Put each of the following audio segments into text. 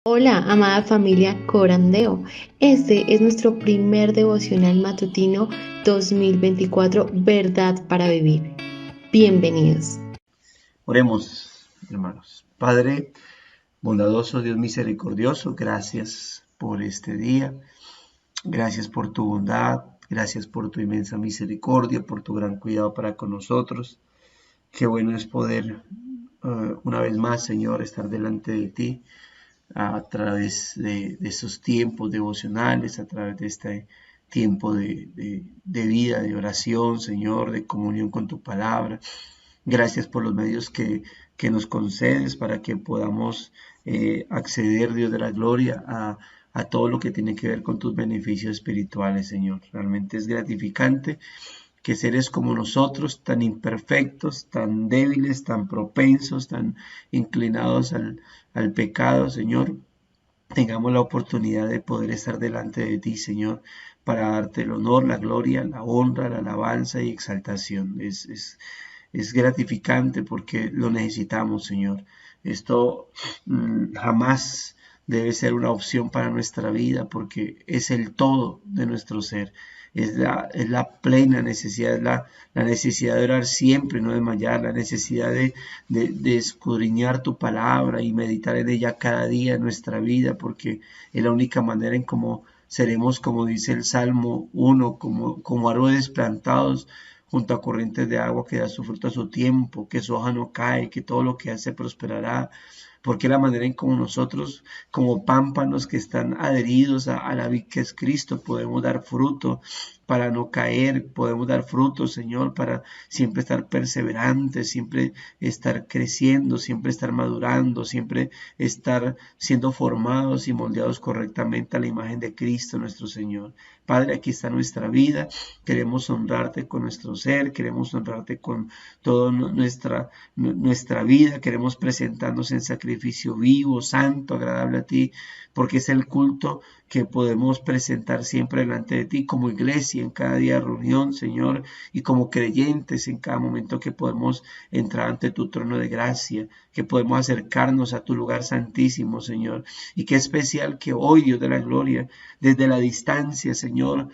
Hola, amada familia Corandeo. Este es nuestro primer devocional matutino 2024, Verdad para Vivir. Bienvenidos. Oremos, hermanos. Padre bondadoso, Dios misericordioso, gracias por este día. Gracias por tu bondad. Gracias por tu inmensa misericordia, por tu gran cuidado para con nosotros. Qué bueno es poder, una vez más, Señor, estar delante de ti a través de estos tiempos devocionales, a través de este tiempo de vida, de oración, Señor, de comunión con tu palabra. Gracias por los medios que nos concedes para que podamos acceder, Dios de la gloria, a todo lo que tiene que ver con tus beneficios espirituales, Señor. Realmente es gratificante que seres como nosotros, tan imperfectos, tan débiles, tan propensos, tan inclinados al pecado, Señor, tengamos la oportunidad de poder estar delante de ti, Señor, para darte el honor, la gloria, la honra, la alabanza y exaltación. Es gratificante porque lo necesitamos, Señor. Esto jamás debe ser una opción para nuestra vida porque es el todo de nuestro ser. Es la plena necesidad, la necesidad de orar siempre, no desmayar, la necesidad de escudriñar tu palabra y meditar en ella cada día en nuestra vida, porque es la única manera en cómo seremos, como dice el Salmo 1, como árboles plantados junto a corrientes de agua que da su fruto a su tiempo, que su hoja no cae, que todo lo que hace prosperará, porque la manera en como nosotros, como pámpanos que están adheridos a la vid que es Cristo, podemos dar fruto para no caer, podemos dar fruto, Señor, para siempre estar perseverantes, siempre estar creciendo, siempre estar madurando, siempre estar siendo formados y moldeados correctamente a la imagen de Cristo, nuestro Señor. Padre, aquí está nuestra vida, queremos honrarte con nuestro ser, queremos honrarte con toda nuestra vida, queremos presentarnos en sacrificio vivo, santo, agradable a ti, porque es el culto que podemos presentar siempre delante de ti como iglesia en cada día de reunión, Señor, y como creyentes en cada momento que podemos entrar ante tu trono de gracia, que podemos acercarnos a tu lugar santísimo, Señor. Y qué especial que hoy, Dios de la gloria, desde la distancia, Señor,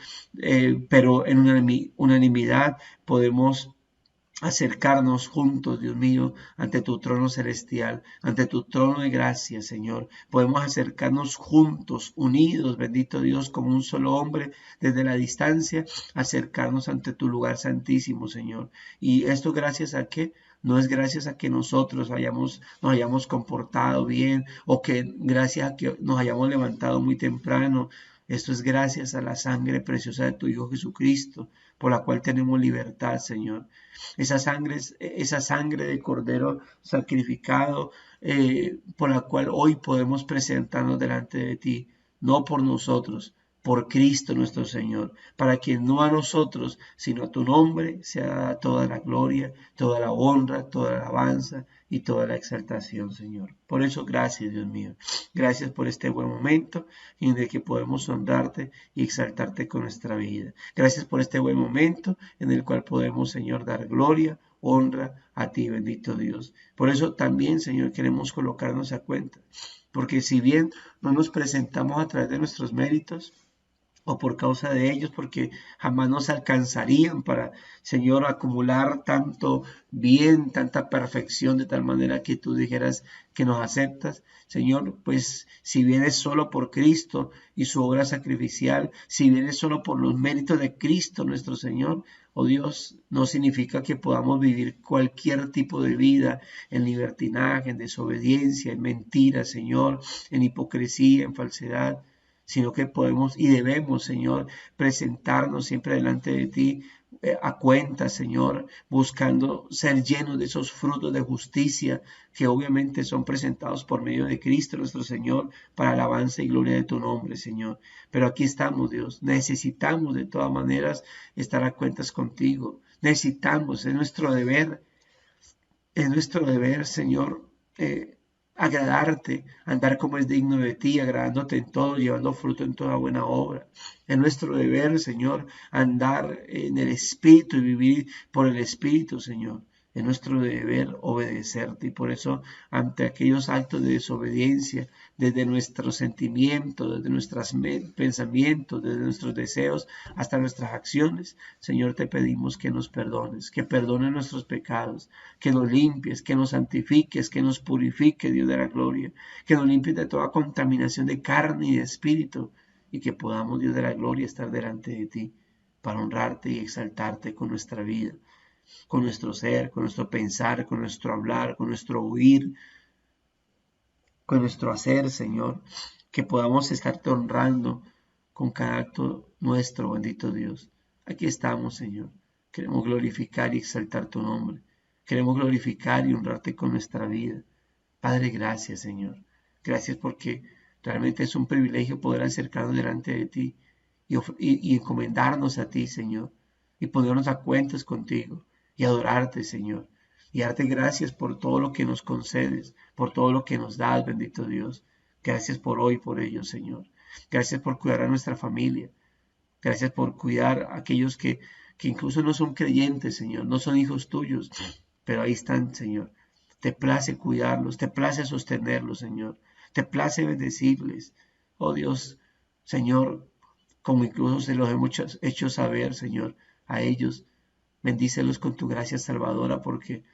pero en unanimidad podemos acercarnos juntos, Dios mío, ante tu trono celestial, ante tu trono de gracia, Señor. Podemos acercarnos juntos, unidos, bendito Dios, como un solo hombre, desde la distancia, acercarnos ante tu lugar santísimo, Señor. Y esto gracias a qué? No es gracias a que nosotros nos hayamos comportado bien o que gracias a que nos hayamos levantado muy temprano. Esto es gracias a la sangre preciosa de tu Hijo Jesucristo, por la cual tenemos libertad, Señor. Esa sangre de cordero sacrificado, por la cual hoy podemos presentarnos delante de ti, no por nosotros, por Cristo nuestro Señor, para que no a nosotros, sino a tu nombre sea dada toda la gloria, toda la honra, toda la alabanza y toda la exaltación, Señor. Por eso, gracias, Dios mío. Gracias por este buen momento en el que podemos honrarte y exaltarte con nuestra vida. Gracias por este buen momento en el cual podemos, Señor, dar gloria, honra a ti, bendito Dios. Por eso también, Señor, queremos colocarnos a cuenta, porque si bien no nos presentamos a través de nuestros méritos, o por causa de ellos, porque jamás nos alcanzarían para, Señor, acumular tanto bien, tanta perfección, de tal manera que tú dijeras que nos aceptas. Señor, pues si vienes solo por Cristo y su obra sacrificial, si vienes solo por los méritos de Cristo nuestro Señor, oh Dios, no significa que podamos vivir cualquier tipo de vida en libertinaje, en desobediencia, en mentira, Señor, en hipocresía, en falsedad, sino que podemos y debemos, Señor, presentarnos siempre delante de ti, a cuenta, Señor, buscando ser llenos de esos frutos de justicia que obviamente son presentados por medio de Cristo nuestro Señor para alabanza y gloria de tu nombre, Señor. Pero aquí estamos, Dios, necesitamos de todas maneras estar a cuentas contigo, necesitamos, es nuestro deber, Señor, agradarte, andar como es digno de ti, agradándote en todo, llevando fruto en toda buena obra. Es nuestro deber, Señor, andar en el Espíritu y vivir por el Espíritu, Señor. Es nuestro deber obedecerte y por eso ante aquellos actos de desobediencia, desde nuestros sentimientos, desde nuestros pensamientos, desde nuestros deseos hasta nuestras acciones, Señor, te pedimos que nos perdones, que perdones nuestros pecados, que nos limpies, que nos santifiques, que nos purifique, Dios de la gloria, que nos limpies de toda contaminación de carne y de espíritu y que podamos, Dios de la gloria, estar delante de ti para honrarte y exaltarte con nuestra vida, con nuestro ser, con nuestro pensar, con nuestro hablar, con nuestro oír, con nuestro hacer, Señor, que podamos estarte honrando con cada acto nuestro, bendito Dios. Aquí estamos, Señor. Queremos glorificar y exaltar tu nombre. Queremos glorificar y honrarte con nuestra vida. Padre, gracias, Señor. Gracias porque realmente es un privilegio poder acercarnos delante de ti y encomendarnos a ti, Señor, y ponernos a cuentas contigo y adorarte, Señor, y darte gracias por todo lo que nos concedes, por todo lo que nos das, bendito Dios. Gracias por hoy, por ello, Señor. Gracias por cuidar a nuestra familia. Gracias por cuidar a aquellos que incluso no son creyentes, Señor, no son hijos tuyos, pero ahí están, Señor. Te place cuidarlos, te place sostenerlos, Señor. Te place bendecirles. Oh Dios, Señor, como incluso se los hemos hecho saber, Señor, a ellos. Bendícelos con tu gracia salvadora, porque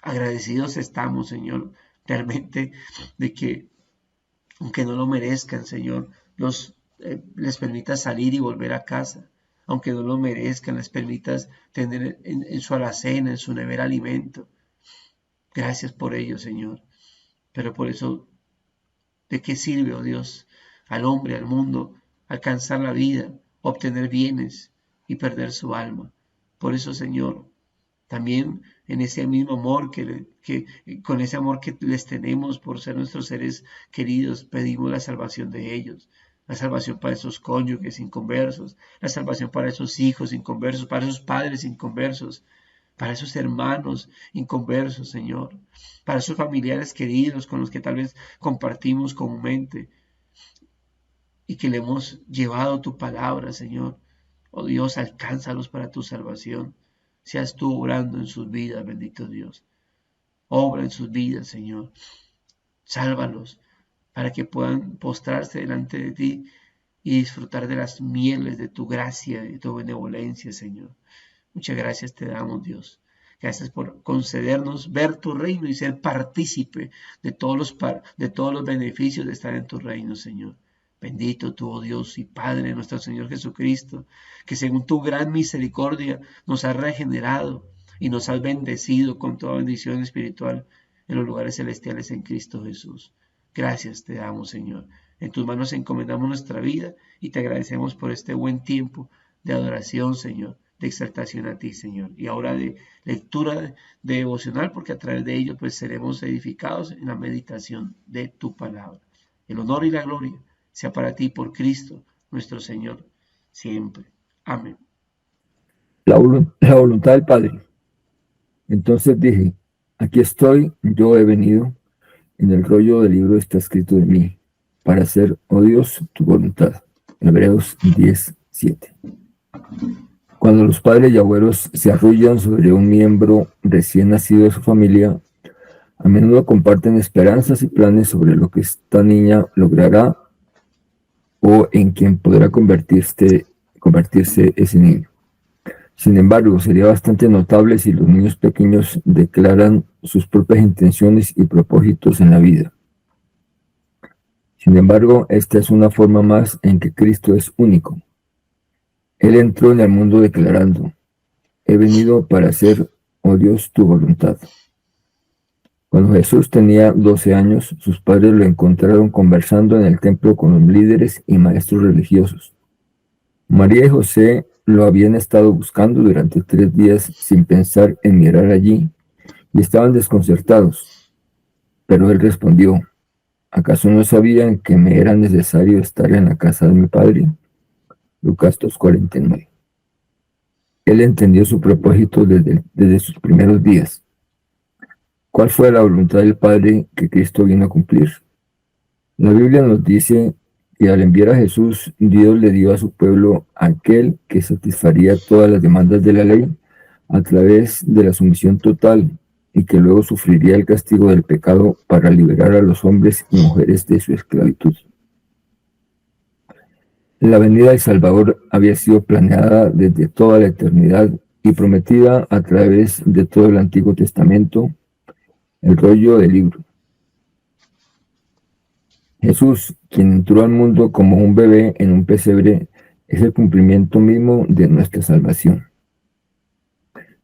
agradecidos estamos, Señor, realmente de que, aunque no lo merezcan, Señor, les permitas salir y volver a casa. Aunque no lo merezcan, les permitas tener en su alacena, en su nevera alimento. Gracias por ello, Señor. Pero por eso, ¿de qué sirve, oh Dios, al hombre, al mundo, alcanzar la vida, obtener bienes y perder su alma? Por eso, Señor, también en ese mismo amor con ese amor que les tenemos por ser nuestros seres queridos, pedimos la salvación de ellos, la salvación para esos cónyuges inconversos, la salvación para esos hijos inconversos, para esos padres inconversos, para esos hermanos inconversos, Señor, para esos familiares queridos con los que tal vez compartimos comúnmente y que le hemos llevado tu palabra, Señor. Oh Dios, alcánzalos para tu salvación. Seas tú obrando en sus vidas, bendito Dios. Obra en sus vidas, Señor. Sálvalos para que puedan postrarse delante de ti y disfrutar de las mieles de tu gracia y de tu benevolencia, Señor. Muchas gracias te damos, Dios. Gracias por concedernos ver tu reino y ser partícipe de todos los beneficios de estar en tu reino, Señor. Bendito tú, oh Dios y Padre, nuestro Señor Jesucristo, que según tu gran misericordia nos has regenerado y nos has bendecido con toda bendición espiritual en los lugares celestiales en Cristo Jesús. Gracias te damos, Señor. En tus manos encomendamos nuestra vida y te agradecemos por este buen tiempo de adoración, Señor, de exaltación a ti, Señor. Y ahora de lectura de devocional, porque a través de ello pues seremos edificados en la meditación de tu palabra. El honor y la gloria sea para ti por Cristo, nuestro Señor, siempre. Amén. La voluntad del Padre. Entonces dije, aquí estoy, yo he venido, en el rollo del libro está escrito de mí, para hacer, oh Dios, tu voluntad. Hebreos 10:7. Cuando los padres y abuelos se arrullan sobre un miembro recién nacido de su familia, a menudo comparten esperanzas y planes sobre lo que esta niña logrará o en quien podrá convertirse ese niño. Sin embargo, sería bastante notable si los niños pequeños declaran sus propias intenciones y propósitos en la vida. Sin embargo, esta es una forma más en que Cristo es único. Él entró en el mundo declarando, he venido para hacer, oh Dios, tu voluntad. Cuando Jesús tenía 12 años, sus padres lo encontraron conversando en el templo con los líderes y maestros religiosos. María y José lo habían estado buscando durante 3 días sin pensar en mirar allí y estaban desconcertados. Pero él respondió, ¿acaso no sabían que me era necesario estar en la casa de mi padre? Lucas 2:49. Él entendió su propósito desde sus primeros días. ¿Cuál fue la voluntad del Padre que Cristo vino a cumplir? La Biblia nos dice que al enviar a Jesús, Dios le dio a su pueblo aquel que satisfaría todas las demandas de la ley a través de la sumisión total y que luego sufriría el castigo del pecado para liberar a los hombres y mujeres de su esclavitud. La venida del Salvador había sido planeada desde toda la eternidad y prometida a través de todo el Antiguo Testamento, el rollo del libro. Jesús, quien entró al mundo como un bebé en un pesebre, es el cumplimiento mismo de nuestra salvación.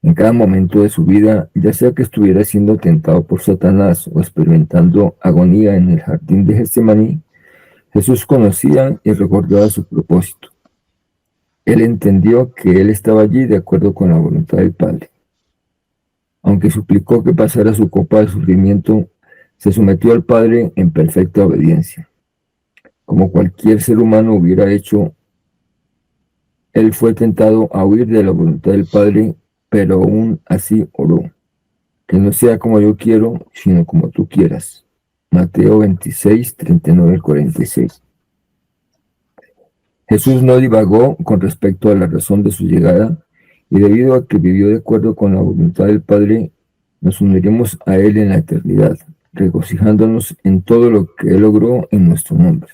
En cada momento de su vida, ya sea que estuviera siendo tentado por Satanás o experimentando agonía en el jardín de Getsemaní, Jesús conocía y recordaba su propósito. Él entendió que él estaba allí de acuerdo con la voluntad del Padre. Aunque suplicó que pasara su copa de sufrimiento, se sometió al Padre en perfecta obediencia. Como cualquier ser humano hubiera hecho, él fue tentado a huir de la voluntad del Padre, pero aún así oró: que no sea como yo quiero, sino como tú quieras. Mateo 26, 39 al 46. Jesús no divagó con respecto a la razón de su llegada, y debido a que vivió de acuerdo con la voluntad del Padre, nos uniremos a Él en la eternidad, regocijándonos en todo lo que Él logró en nuestro nombre.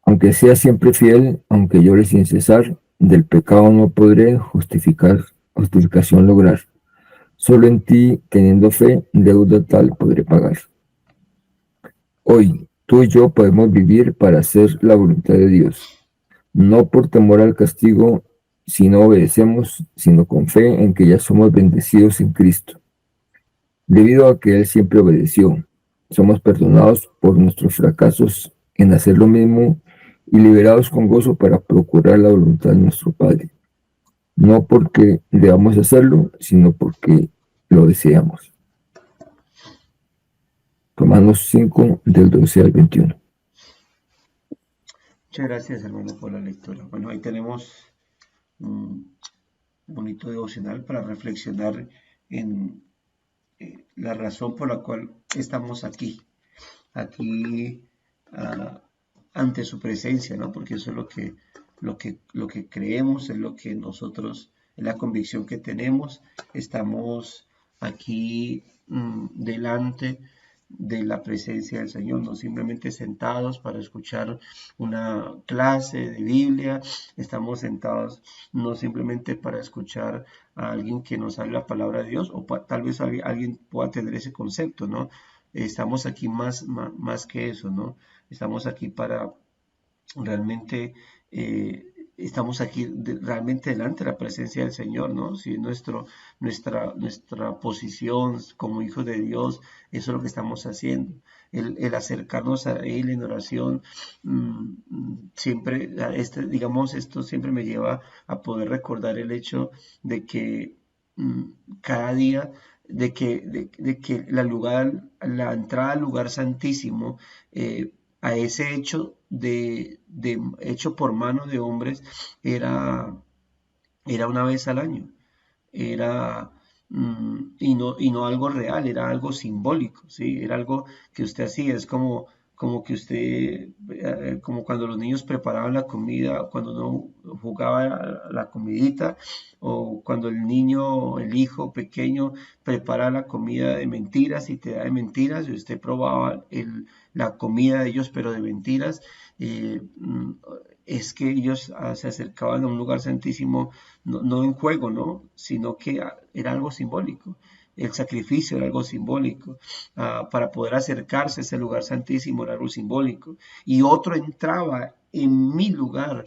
Aunque sea siempre fiel, aunque llore sin cesar, del pecado no podré justificación lograr. Solo en ti, teniendo fe, deuda tal podré pagar. Hoy, tú y yo podemos vivir para hacer la voluntad de Dios, no por temor al castigo si no obedecemos, sino con fe en que ya somos bendecidos en Cristo. Debido a que Él siempre obedeció, somos perdonados por nuestros fracasos en hacer lo mismo y liberados con gozo para procurar la voluntad de nuestro Padre. No porque debamos hacerlo, sino porque lo deseamos. Romanos 5, del 12 al 21. Muchas gracias, hermano, por la lectura. Bueno, ahí tenemos un bonito devocional para reflexionar en la razón por la cual estamos aquí ante su presencia, ¿no? Porque eso es lo que creemos, es lo que nosotros, es la convicción que tenemos. Estamos aquí delante de la presencia del Señor, no simplemente sentados para escuchar una clase de Biblia, estamos sentados no simplemente para escuchar a alguien que nos hable la palabra de Dios, o tal vez alguien pueda tener ese concepto, ¿no? Estamos aquí más que eso, ¿no? Estamos aquí para realmente estamos aquí realmente delante de la presencia del Señor, ¿no? Si nuestra posición como hijos de Dios, eso es lo que estamos haciendo. El acercarnos a Él en oración, siempre, digamos, esto siempre me lleva a poder recordar el hecho de que cada día, de que la entrada al lugar santísimo, a ese hecho hecho por mano de hombres, era una vez al año, era y no algo real, era algo simbólico, ¿sí? Era algo que usted hacía, es como que usted, como cuando los niños preparaban la comida, cuando uno jugaba la comidita, o cuando el niño, el hijo pequeño prepara la comida de mentiras y te da de mentiras, y usted probaba la comida de ellos, pero de mentiras. Es que ellos se acercaban a un lugar santísimo, no en juego, ¿no? Sino que era algo simbólico. El sacrificio era algo simbólico. Para poder acercarse a ese lugar santísimo era algo simbólico. Y otro entraba en mi lugar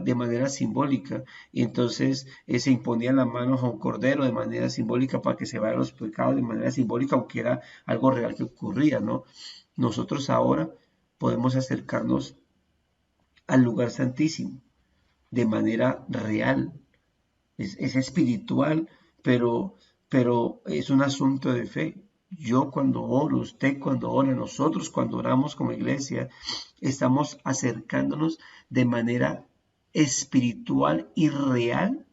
de manera simbólica. Y entonces se imponían las manos a un cordero de manera simbólica para que se vayan los pecados de manera simbólica, aunque era algo real que ocurría, ¿no? Nosotros ahora podemos acercarnos al lugar santísimo de manera real. Es espiritual, pero es un asunto de fe. Yo cuando oro, usted cuando ora, nosotros cuando oramos como iglesia, estamos acercándonos de manera espiritual y real,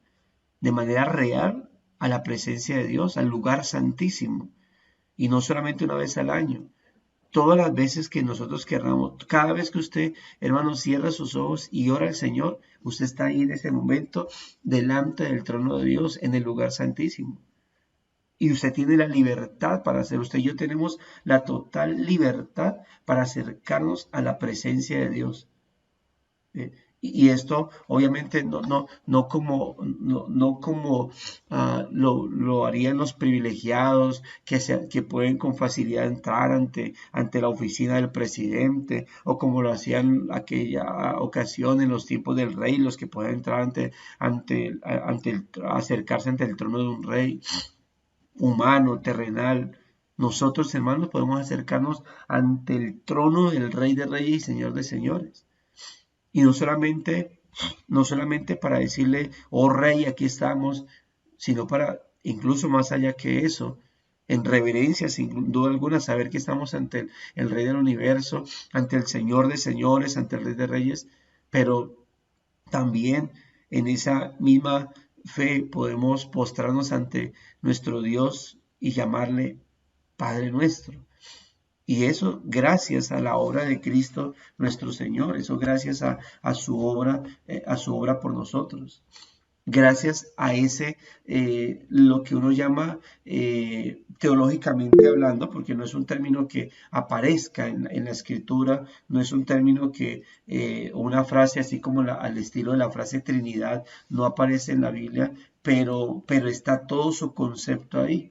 de manera real a la presencia de Dios, al lugar santísimo. Y no solamente una vez al año, todas las veces que nosotros querramos, cada vez que usted, hermano, cierra sus ojos y ora al Señor, usted está ahí en ese momento delante del trono de Dios en el lugar santísimo. Y usted tiene la libertad para hacer, usted y yo tenemos la total libertad para acercarnos a la presencia de Dios. Y esto obviamente no como lo harían los privilegiados que pueden con facilidad entrar ante la oficina del presidente, o como lo hacían aquella ocasión en los tiempos del rey, los que pueden entrar acercarse ante el trono de un rey humano, terrenal. Nosotros, hermanos, podemos acercarnos ante el trono del Rey de Reyes y Señor de Señores. Y no solamente para decirle, oh Rey, aquí estamos, sino para, incluso más allá que eso, en reverencia, sin duda alguna, saber que estamos ante el Rey del Universo, ante el Señor de Señores, ante el Rey de Reyes, pero también en esa misma fe podemos postrarnos ante nuestro Dios y llamarle Padre nuestro. Y eso gracias a la obra de Cristo nuestro Señor, eso gracias a su obra por nosotros. Gracias a lo que uno llama teológicamente hablando, porque no es un término que aparezca en la Escritura, no es un término que, una frase así como al estilo de la frase Trinidad, no aparece en la Biblia, pero está todo su concepto ahí.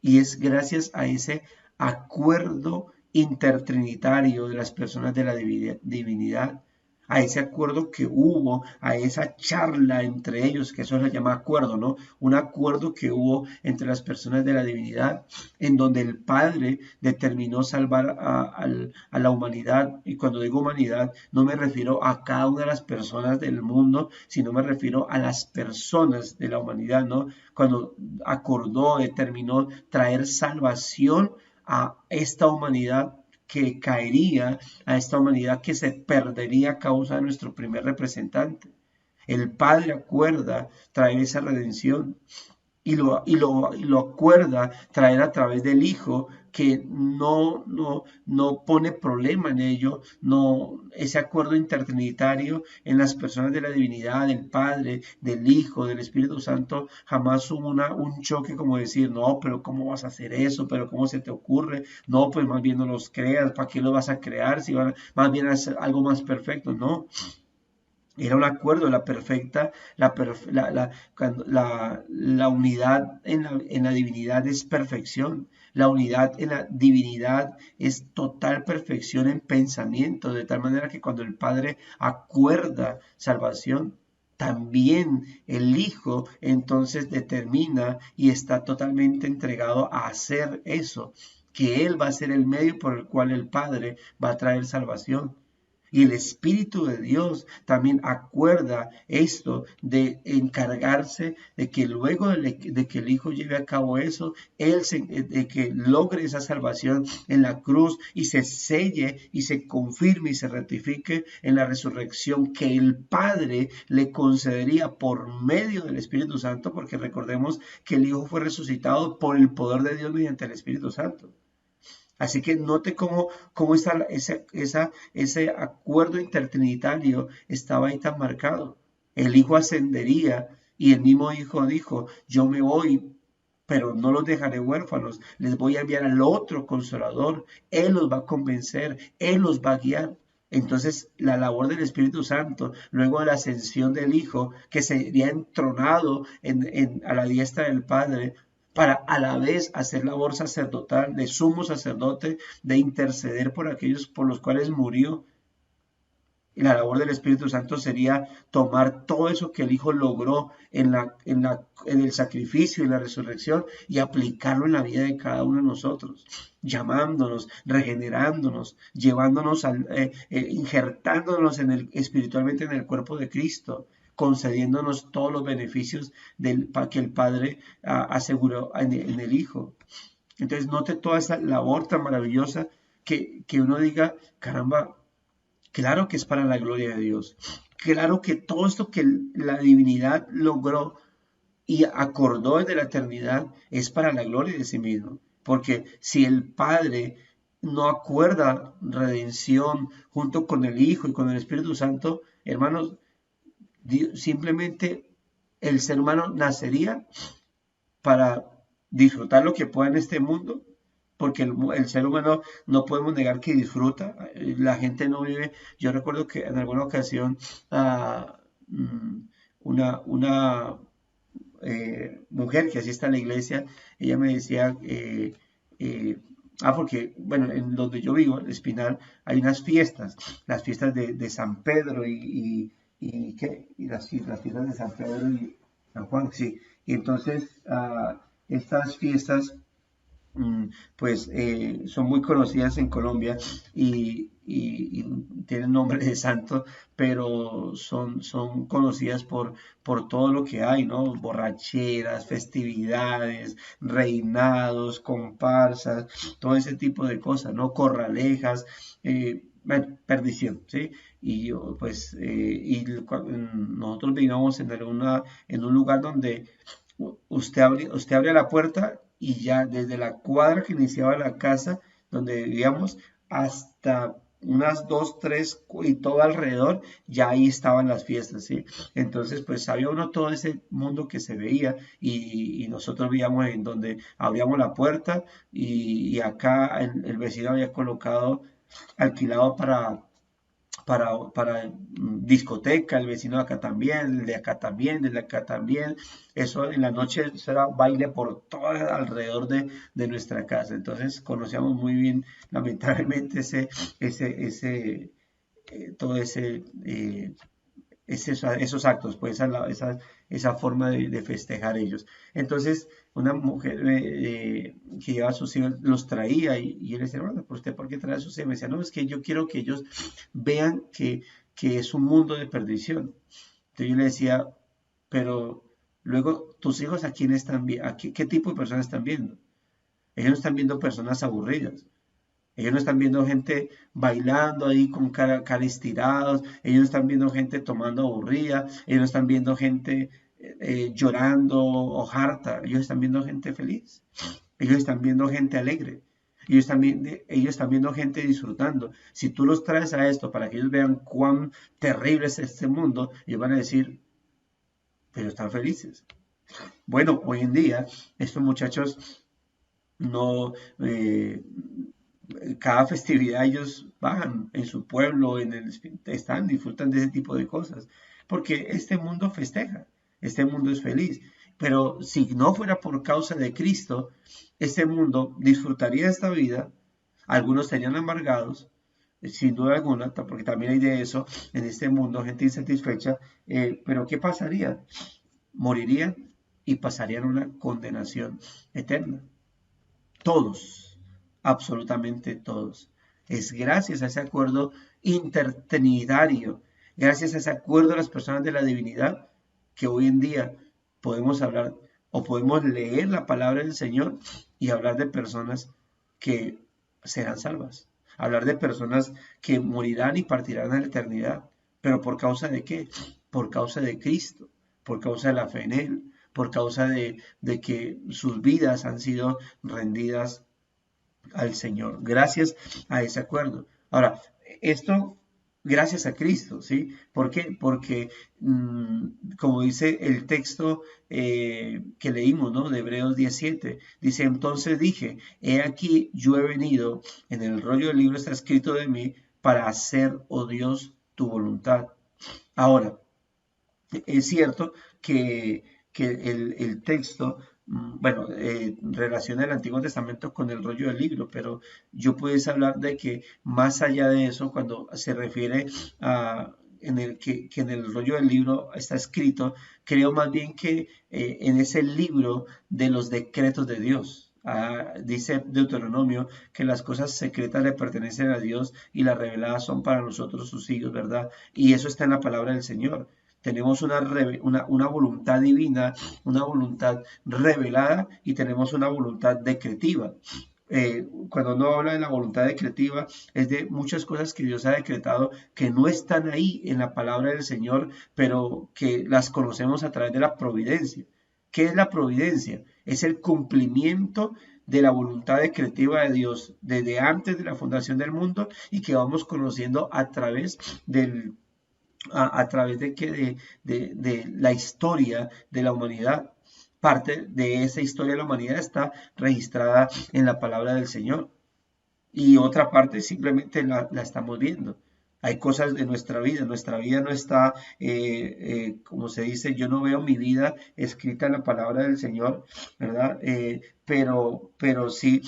Y es gracias a ese acuerdo intertrinitario de las personas de la divinidad, a ese acuerdo que hubo, a esa charla entre ellos, que eso se llama acuerdo, ¿no? Un acuerdo que hubo entre las personas de la divinidad, en donde el Padre determinó salvar a la humanidad. Y cuando digo humanidad, no me refiero a cada una de las personas del mundo, sino me refiero a las personas de la humanidad, ¿no? Cuando acordó, determinó traer salvación a esta humanidad que caería, a esta humanidad que se perdería a causa de nuestro primer representante. El Padre acuerda traer esa redención y lo acuerda traer a través del Hijo, que no pone problema en ello, ese acuerdo intertrinitario en las personas de la divinidad, del Padre, del Hijo, del Espíritu Santo, jamás hubo un choque como decir, no, pero ¿cómo vas a hacer eso? ¿Pero cómo se te ocurre? No, pues más bien no los creas, ¿para qué los vas a crear? Si van más bien a hacer algo más perfecto, no. Era un acuerdo, la unidad en la divinidad es perfección. La unidad en la divinidad es total perfección en pensamiento, de tal manera que cuando el Padre acuerda salvación, también el Hijo entonces determina y está totalmente entregado a hacer eso, que Él va a ser el medio por el cual el Padre va a traer salvación. Y el Espíritu de Dios también acuerda esto de encargarse de que luego de que el Hijo lleve a cabo eso, de que logre esa salvación en la cruz y se selle y se confirme y se ratifique en la resurrección que el Padre le concedería por medio del Espíritu Santo, porque recordemos que el Hijo fue resucitado por el poder de Dios mediante el Espíritu Santo. Así que note cómo está ese acuerdo intertrinitario estaba ahí tan marcado. El Hijo ascendería y el mismo Hijo dijo, yo me voy, pero no los dejaré huérfanos, les voy a enviar al otro Consolador, Él los va a convencer, Él los va a guiar. Entonces la labor del Espíritu Santo, luego de la ascensión del Hijo, que sería entronado a la diestra del Padre, para a la vez hacer labor sacerdotal de sumo sacerdote, de interceder por aquellos por los cuales murió. Y la labor del Espíritu Santo sería tomar todo eso que el Hijo logró en el sacrificio y la resurrección y aplicarlo en la vida de cada uno de nosotros, llamándonos, regenerándonos, llevándonos, injertándonos espiritualmente en el cuerpo de Cristo, concediéndonos todos los beneficios que el Padre aseguró en el Hijo. Entonces note toda esa labor tan maravillosa que uno diga, caramba, claro que es para la gloria de Dios. Claro que todo esto que la divinidad logró y acordó desde la eternidad es para la gloria de sí mismo. Porque si el Padre no acuerda redención junto con el Hijo y con el Espíritu Santo, hermanos, simplemente el ser humano nacería para disfrutar lo que pueda en este mundo, porque el ser humano no podemos negar que disfruta, la gente no vive. Yo recuerdo que en alguna ocasión ah, mm, una mujer que asiste a la iglesia, ella me decía, eh, porque, bueno, en donde yo vivo, en Espinal, hay unas fiestas, las fiestas de San Pedro y las fiestas de San Pedro y San Juan, sí. Y entonces, estas fiestas pues son muy conocidas en Colombia y tienen nombre de santo, pero son conocidas por todo lo que hay, ¿no? Borracheras, festividades, reinados, comparsas, todo ese tipo de cosas, ¿no? Corralejas, bueno, perdición, ¿sí? Y pues nosotros vivíamos en un lugar donde usted abre la puerta y ya desde la cuadra que iniciaba la casa donde vivíamos hasta unas dos, tres y todo alrededor, ya ahí estaban las fiestas, ¿sí? Entonces, pues había uno todo ese mundo que se veía y nosotros veíamos en donde abríamos la puerta y acá el vecino había colocado, alquilado para discoteca, el vecino de acá también, el de acá también, el de acá también. Eso en la noche eso era baile por todo alrededor de nuestra casa. Entonces conocíamos muy bien, lamentablemente, todo esos actos, pues esa forma de festejar ellos. Entonces, una mujer que llevaba a sus hijos los traía y yo le decía, bueno, ¿por usted por qué trae a sus hijos? Me decía, no, es que yo quiero que ellos vean que es un mundo de perdición. Entonces yo le decía, pero luego, ¿tus hijos a quién están viendo? ¿Qué tipo de personas están viendo? Ellos no están viendo personas aburridas. Ellos no están viendo gente bailando ahí con cara estirados, ellos no están viendo gente tomando aburrida, ellos no están viendo gente llorando o harta, ellos están viendo gente feliz, ellos están viendo gente alegre, ellos están viendo gente disfrutando. Si tú los traes a esto para que ellos vean cuán terrible es este mundo, ellos van a decir, pero están felices. Bueno, hoy en día estos muchachos no, cada festividad ellos bajan en su pueblo, disfrutan de ese tipo de cosas, porque este mundo festeja, este mundo es feliz, pero si no fuera por causa de Cristo, este mundo disfrutaría esta vida, algunos serían amargados, sin duda alguna, porque también hay de eso en este mundo, gente insatisfecha, pero ¿qué pasaría? Morirían y pasarían una condenación eterna. Todos, absolutamente todos. Es gracias a ese acuerdo intertrinitario, gracias a ese acuerdo de las personas de la divinidad, que hoy en día podemos hablar o podemos leer la palabra del Señor y hablar de personas que serán salvas, hablar de personas que morirán y partirán a la eternidad. ¿Pero por causa de qué? Por causa de Cristo, por causa de la fe en Él, por causa de que sus vidas han sido rendidas al Señor, gracias a ese acuerdo. Ahora, esto gracias a Cristo, ¿sí? ¿Por qué? Porque, como dice el texto que leímos, ¿no? De Hebreos 17, dice, entonces dije, he aquí yo he venido, en el rollo del libro está escrito de mí, para hacer, oh Dios, tu voluntad. Ahora, es cierto que el texto, bueno, relaciona el Antiguo Testamento con el rollo del libro, pero yo puedes hablar de que más allá de eso, cuando se refiere a que en el rollo del libro está escrito, creo más bien que en ese libro de los decretos de Dios. Dice Deuteronomio que las cosas secretas le pertenecen a Dios y las reveladas son para nosotros sus hijos, ¿verdad? Y eso está en la palabra del Señor. Tenemos una voluntad divina, una voluntad revelada y tenemos una voluntad decretiva. Cuando uno habla de la voluntad decretiva, es de muchas cosas que Dios ha decretado que no están ahí en la palabra del Señor, pero que las conocemos a través de la providencia. ¿Qué es la providencia? Es el cumplimiento de la voluntad decretiva de Dios desde antes de la fundación del mundo y que vamos conociendo a través a través de la historia de la humanidad. Parte de esa historia de la humanidad está registrada en la palabra del Señor y otra parte simplemente la estamos viendo. Hay cosas de nuestra vida no está, como se dice, yo no veo mi vida escrita en la palabra del Señor, ¿verdad? Pero sí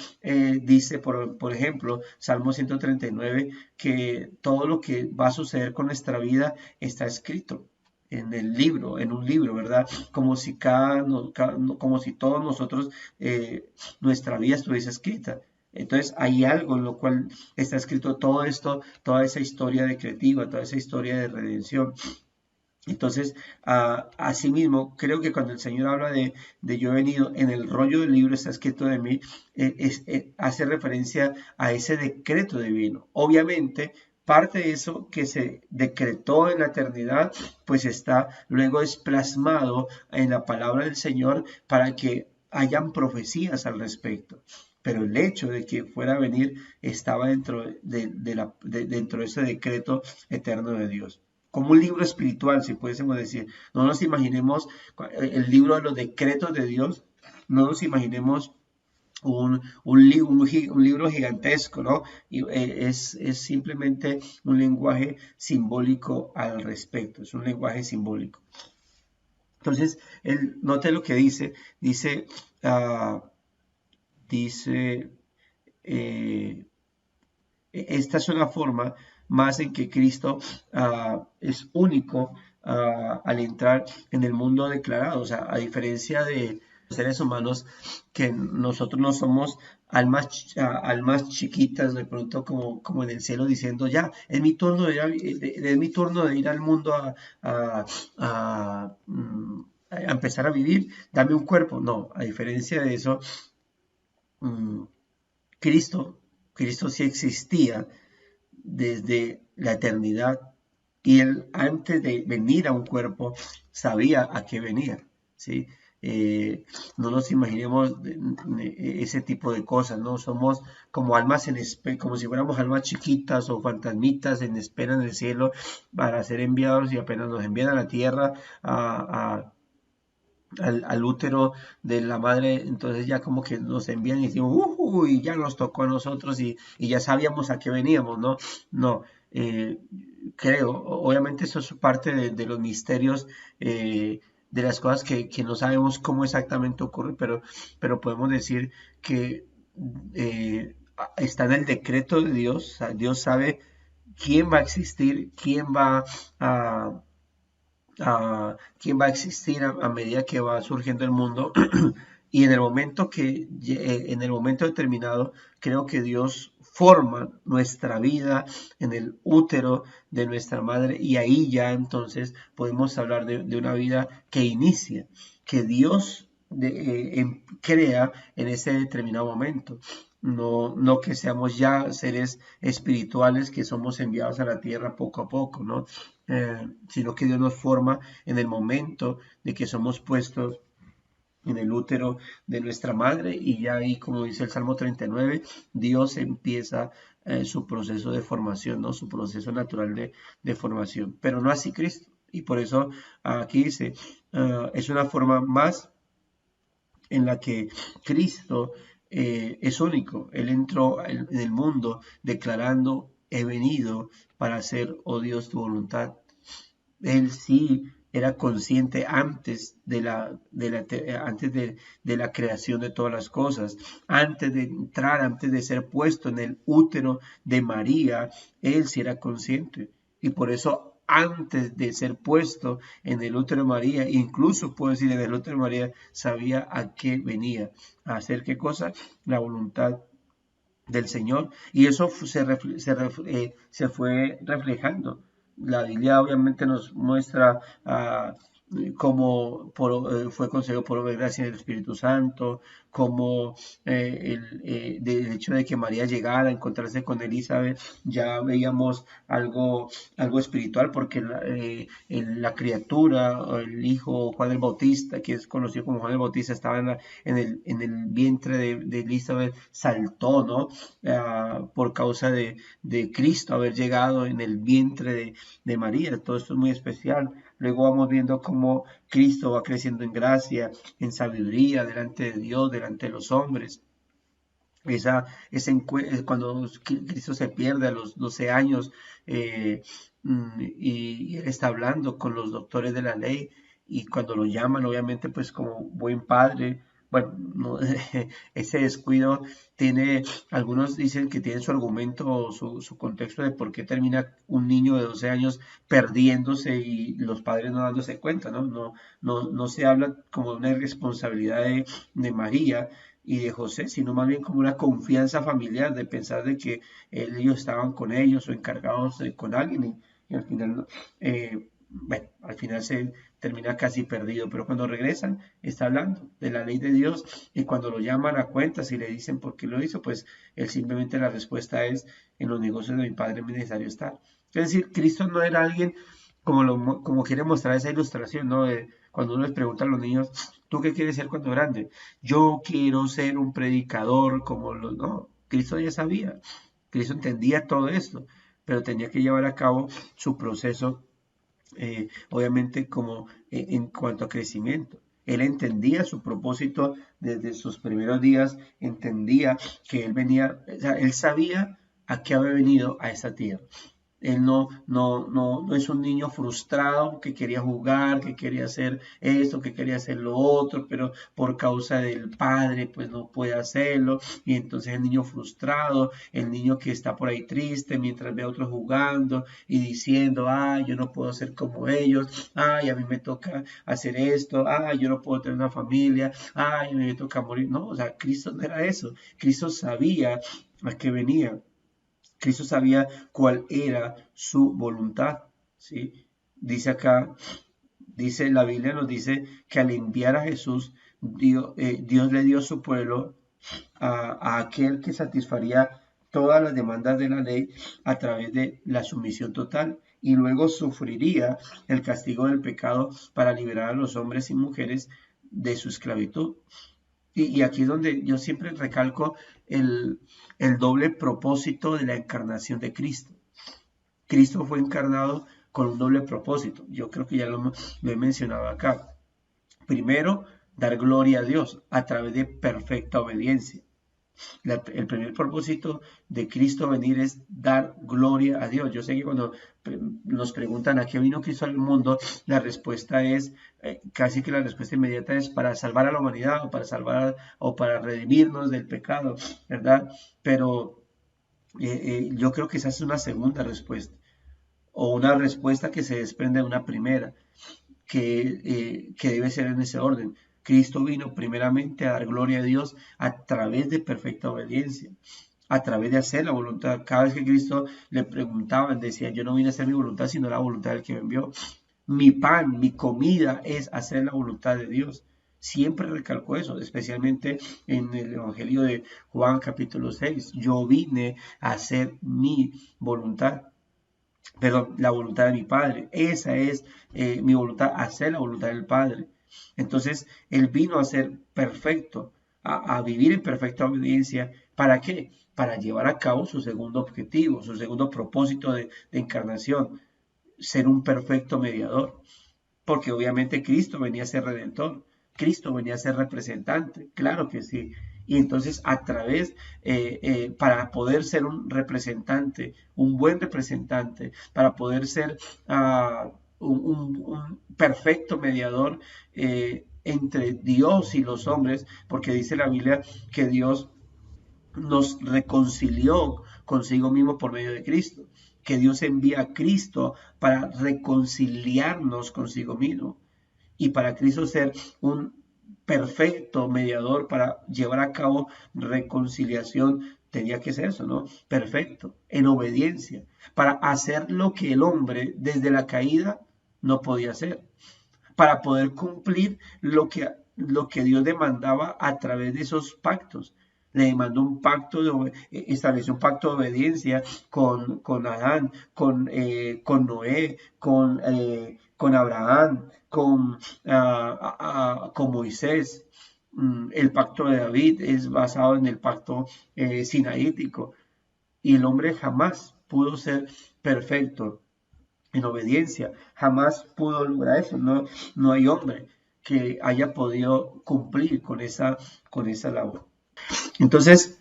dice, por ejemplo, Salmo 139, que todo lo que va a suceder con nuestra vida está escrito en el libro, en un libro, ¿verdad? Como si como si todos nosotros, nuestra vida estuviese escrita. Entonces hay algo en lo cual está escrito todo esto, toda esa historia decretiva, toda esa historia de redención. Entonces, asimismo, creo que cuando el Señor habla de yo he venido, en el rollo del libro está escrito de mí, hace referencia a ese decreto divino. Obviamente, parte de eso que se decretó en la eternidad, pues está luego es plasmado en la palabra del Señor para que hayan profecías al respecto. Pero el hecho de que fuera a venir estaba dentro dentro de ese decreto eterno de Dios. Como un libro espiritual, si pudiésemos decir. No nos imaginemos el libro de los decretos de Dios, no nos imaginemos un libro gigantesco, ¿no? Y, es simplemente un lenguaje simbólico al respecto, es un lenguaje simbólico. Entonces, note lo que dice, esta es una forma más en que Cristo es único al entrar en el mundo declarado. O sea, a diferencia de seres humanos, que nosotros no somos almas chiquitas, de pronto como en el cielo diciendo, ya, es mi turno es mi turno de ir al mundo a empezar a vivir, dame un cuerpo. No, a diferencia de eso, Cristo sí existía desde la eternidad y él antes de venir a un cuerpo sabía a qué venía, ¿sí? No nos imaginemos ese tipo de cosas, ¿no? Somos como almas como si fuéramos almas chiquitas o fantasmitas en espera en el cielo para ser enviados y apenas nos envían a la tierra al útero de la madre, entonces ya como que nos envían y decimos, y ya nos tocó a nosotros y ya sabíamos a qué veníamos, ¿no? No, creo, obviamente eso es parte de los misterios, de las cosas que no sabemos cómo exactamente ocurre, pero podemos decir que está en el decreto de Dios, o sea, Dios sabe quién va a existir, quién va a existir a medida que va surgiendo el mundo y en el momento determinado creo que Dios forma nuestra vida en el útero de nuestra madre y ahí ya entonces podemos hablar de una vida que inicia, que Dios crea en ese determinado momento. No que seamos ya seres espirituales que somos enviados a la tierra poco a poco, ¿no? Sino que Dios nos forma en el momento de que somos puestos en el útero de nuestra madre y ya ahí, como dice el Salmo 39, Dios empieza su proceso de formación, ¿no? Su proceso natural de formación, pero no así Cristo. Y por eso aquí dice, es una forma más en la que Cristo es único. Él entró en el mundo declarando, he venido para hacer, oh Dios, tu voluntad. Él sí era consciente antes antes de la creación de todas las cosas, antes de entrar, antes de ser puesto en el útero de María, él sí era consciente. Y por eso antes de ser puesto en el útero de María, incluso puedo decir en el útero de María, sabía a qué venía, a hacer qué cosa, la voluntad del Señor, y eso se fue reflejando. La Biblia obviamente nos muestra como fue concedido por obra y gracia del Espíritu Santo, como del hecho de que María llegara a encontrarse con Elizabeth, ya veíamos algo espiritual, porque la criatura, o el hijo Juan el Bautista, que es conocido como Juan el Bautista, estaba en el vientre de Elizabeth, saltó, ¿no? Por causa de Cristo haber llegado en el vientre de María. Todo esto es muy especial. Luego vamos viendo cómo Cristo va creciendo en gracia, en sabiduría, delante de Dios, delante de los hombres. Cuando Cristo se pierde a los 12 años y él está hablando con los doctores de la ley, y cuando lo llaman, obviamente, pues como buen padre, bueno, ese descuido tiene, algunos dicen que tiene su argumento, su contexto de por qué termina un niño de 12 años perdiéndose y los padres no dándose cuenta, ¿no? No se habla como de una irresponsabilidad de María y de José, sino más bien como una confianza familiar, de pensar de que ellos estaban con ellos o encargados con alguien, y al final, bueno, al final se termina casi perdido, pero cuando regresan está hablando de la ley de Dios, y cuando lo llaman a cuentas y le dicen por qué lo hizo, pues él simplemente, la respuesta es: en los negocios de mi padre es necesario estar. Es decir, Cristo no era alguien como quiere mostrar esa ilustración, ¿no? Cuando uno les pregunta a los niños: ¿tú qué quieres ser cuando grande? Yo quiero ser un predicador como los... No, Cristo ya sabía, Cristo entendía todo esto, pero tenía que llevar a cabo su proceso, obviamente, como en cuanto a crecimiento. Él entendía su propósito desde sus primeros días, entendía que él venía, o sea, él sabía a qué había venido a esta tierra. Él no es un niño frustrado que quería jugar, que quería hacer esto, que quería hacer lo otro, pero por causa del padre pues no puede hacerlo. Y entonces el niño frustrado, el niño que está por ahí triste mientras ve a otros jugando y diciendo: ay, yo no puedo ser como ellos, ay, a mí me toca hacer esto, ay, yo no puedo tener una familia, ay, me toca morir. No, o sea, Cristo no era eso. Cristo sabía a qué venía. Cristo sabía cuál era su voluntad, ¿sí? Dice acá, la Biblia nos dice que al enviar a Jesús, Dios le dio su pueblo a aquel que satisfaría todas las demandas de la ley a través de la sumisión total, y luego sufriría el castigo del pecado para liberar a los hombres y mujeres de su esclavitud. Y aquí es donde yo siempre recalco el doble propósito de la encarnación de Cristo. Cristo fue encarnado con un doble propósito. Yo creo que ya lo he mencionado acá. Primero, dar gloria a Dios a través de perfecta obediencia. El primer propósito de Cristo venir es dar gloria a Dios. Yo sé que cuando nos preguntan a qué vino Cristo al mundo, la respuesta es, casi que la respuesta inmediata es para salvar a la humanidad, o para salvar o para redimirnos del pecado, ¿verdad? Pero yo creo que esa es una segunda respuesta, o una respuesta que se desprende de una primera, que debe ser en ese orden. Cristo vino primeramente a dar gloria a Dios a través de perfecta obediencia, a través de hacer la voluntad. Cada vez que Cristo le preguntaban, decía: yo no vine a hacer mi voluntad, sino la voluntad del que me envió. Mi pan, mi comida es hacer la voluntad de Dios. Siempre recalcó eso, especialmente en el Evangelio de Juan capítulo 6. Yo vine a hacer mi voluntad, perdón, la voluntad de mi Padre. Esa es mi voluntad, hacer la voluntad del Padre. Entonces, Él vino a ser perfecto, a vivir en perfecta obediencia. ¿Para qué? Para llevar a cabo su segundo objetivo, su segundo propósito de encarnación: ser un perfecto mediador. Porque obviamente Cristo venía a ser redentor, Cristo venía a ser representante, claro que sí. Y entonces, a través, para poder ser un representante, un buen representante, para poder ser un perfecto mediador entre Dios y los hombres, porque dice la Biblia que Dios nos reconcilió consigo mismo por medio de Cristo, que Dios envía a Cristo para reconciliarnos consigo mismo, y para Cristo ser un perfecto mediador para llevar a cabo reconciliación, tenía que ser eso, ¿no? Perfecto, en obediencia, para hacer lo que el hombre desde la caída no podía hacer, para poder cumplir lo que Dios demandaba a través de esos pactos. Le demandó un pacto, estableció un pacto de obediencia con Adán, con Noé, con Abraham, con Moisés. El pacto de David es basado en el pacto sinaítico, y el hombre jamás pudo ser perfecto en obediencia, jamás pudo lograr eso. No hay hombre que haya podido cumplir con esa labor. Entonces,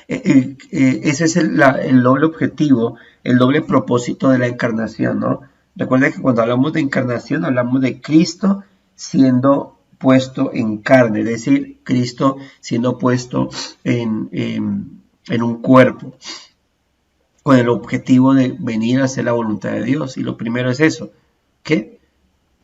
ese es el doble objetivo, el doble propósito de la encarnación, ¿no? Recuerden que cuando hablamos de encarnación, hablamos de Cristo siendo puesto en carne, es decir, Cristo siendo puesto en un cuerpo, con el objetivo de venir a hacer la voluntad de Dios. Y lo primero es eso, ¿qué?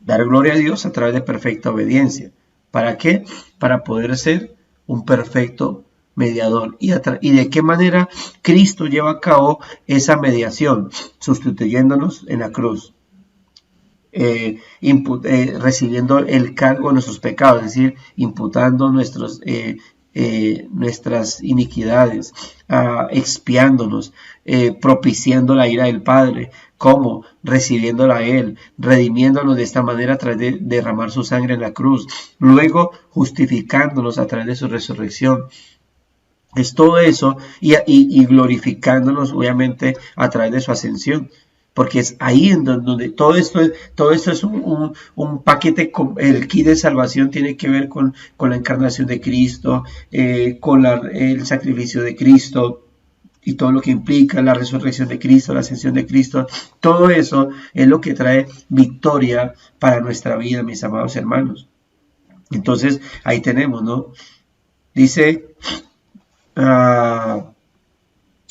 Dar gloria a Dios a través de perfecta obediencia. ¿Para qué? Para poder ser un perfecto mediador. ¿Y de qué manera Cristo lleva a cabo esa mediación? Sustituyéndonos en la cruz, recibiendo el cargo de nuestros pecados, es decir, imputando nuestras iniquidades, expiándonos, propiciando la ira del Padre. ¿Cómo? Recibiéndola a Él, redimiéndonos de esta manera a través de derramar su sangre en la cruz, luego justificándonos a través de su resurrección. Es todo eso y glorificándonos obviamente a través de su ascensión, porque es ahí en donde todo esto es un paquete. El kit de salvación tiene que ver con la encarnación de Cristo, con el sacrificio de Cristo y todo lo que implica la resurrección de Cristo, la ascensión de Cristo. Todo eso es lo que trae victoria para nuestra vida, mis amados hermanos. Entonces ahí tenemos, ¿no? Dice, la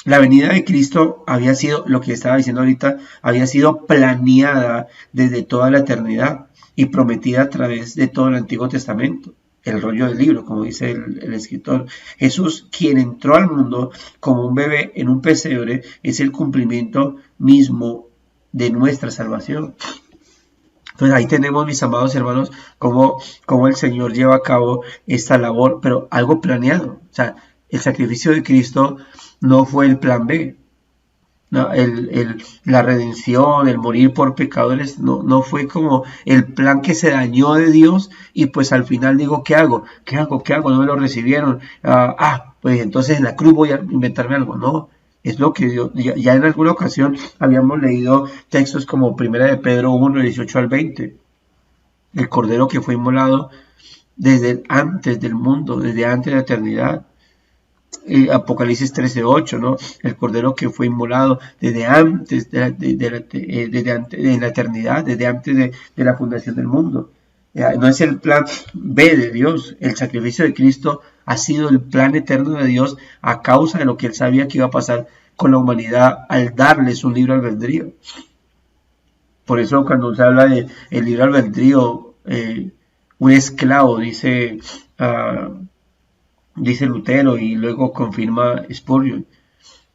venida de Cristo había sido, lo que estaba diciendo ahorita, había sido planeada desde toda la eternidad y prometida a través de todo el Antiguo Testamento, el rollo del libro, como dice el escritor. Jesús, quien entró al mundo como un bebé en un pesebre, es el cumplimiento mismo de nuestra salvación. Entonces ahí tenemos, mis amados hermanos, cómo el Señor lleva a cabo esta labor, pero algo planeado. O sea, el sacrificio de Cristo no fue el plan B. No, la redención, el morir por pecadores, no fue como el plan que se dañó de Dios y pues al final digo, ¿qué hago? No me lo recibieron. Pues entonces en la cruz voy a inventarme algo. No, es lo que Dios, ya en alguna ocasión habíamos leído textos como 1 de Pedro 1, 18 al 20. El Cordero que fue inmolado desde antes del mundo, desde antes de la eternidad. Apocalipsis 13:8, ¿no? El Cordero que fue inmolado desde antes de la eternidad, desde antes de la fundación del mundo. No es el plan B de Dios. El sacrificio de Cristo ha sido el plan eterno de Dios a causa de lo que Él sabía que iba a pasar con la humanidad al darles un libre albedrío. Por eso cuando se habla de el libre albedrío, un esclavo, dice Lutero y luego confirma Spurgeon,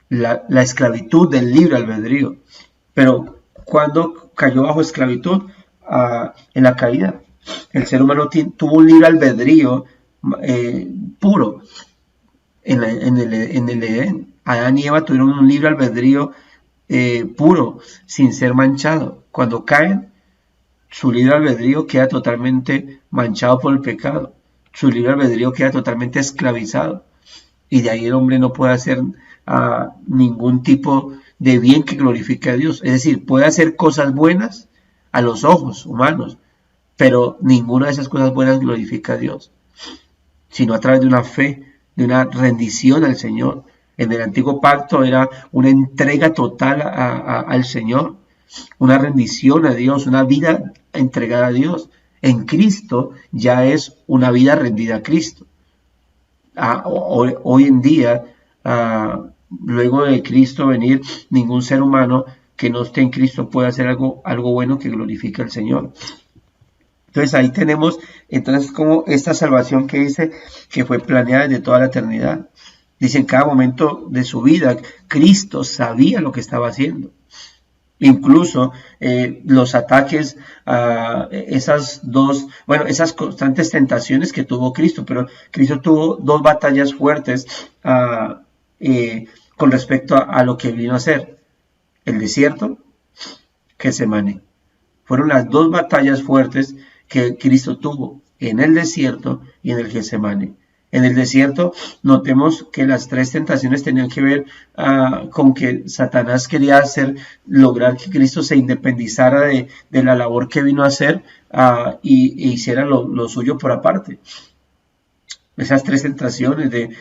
la esclavitud del libre albedrío. Pero cuando cayó bajo esclavitud, en la caída, el ser humano tuvo un libre albedrío puro en el Edén. Adán y Eva tuvieron un libre albedrío puro, sin ser manchado. Cuando caen, su libre albedrío queda totalmente manchado por el pecado. Su libre albedrío queda totalmente esclavizado. Y de ahí el hombre no puede hacer ningún tipo de bien que glorifique a Dios. Es decir, puede hacer cosas buenas a los ojos humanos, pero ninguna de esas cosas buenas glorifica a Dios, sino a través de una fe, de una rendición al Señor. En el antiguo pacto era una entrega total al Señor, una rendición a Dios, una vida entregada a Dios. En Cristo ya es una vida rendida a Cristo. Hoy en día, luego de Cristo venir, ningún ser humano que no esté en Cristo puede hacer algo bueno que glorifique al Señor. Entonces ahí tenemos como esta salvación que dice que fue planeada desde toda la eternidad. Dice, en cada momento de su vida, Cristo sabía lo que estaba haciendo. Incluso los ataques a esas constantes tentaciones que tuvo Cristo, pero Cristo tuvo dos batallas fuertes con respecto a lo que vino a hacer. El desierto, Getsemaní. Fueron las dos batallas fuertes que Cristo tuvo en el desierto y en el Getsemaní. En el desierto, notemos que las tres tentaciones tenían que ver con que Satanás quería lograr que Cristo se independizara de la labor que vino a hacer e hiciera lo suyo por aparte. Esas tres tentaciones de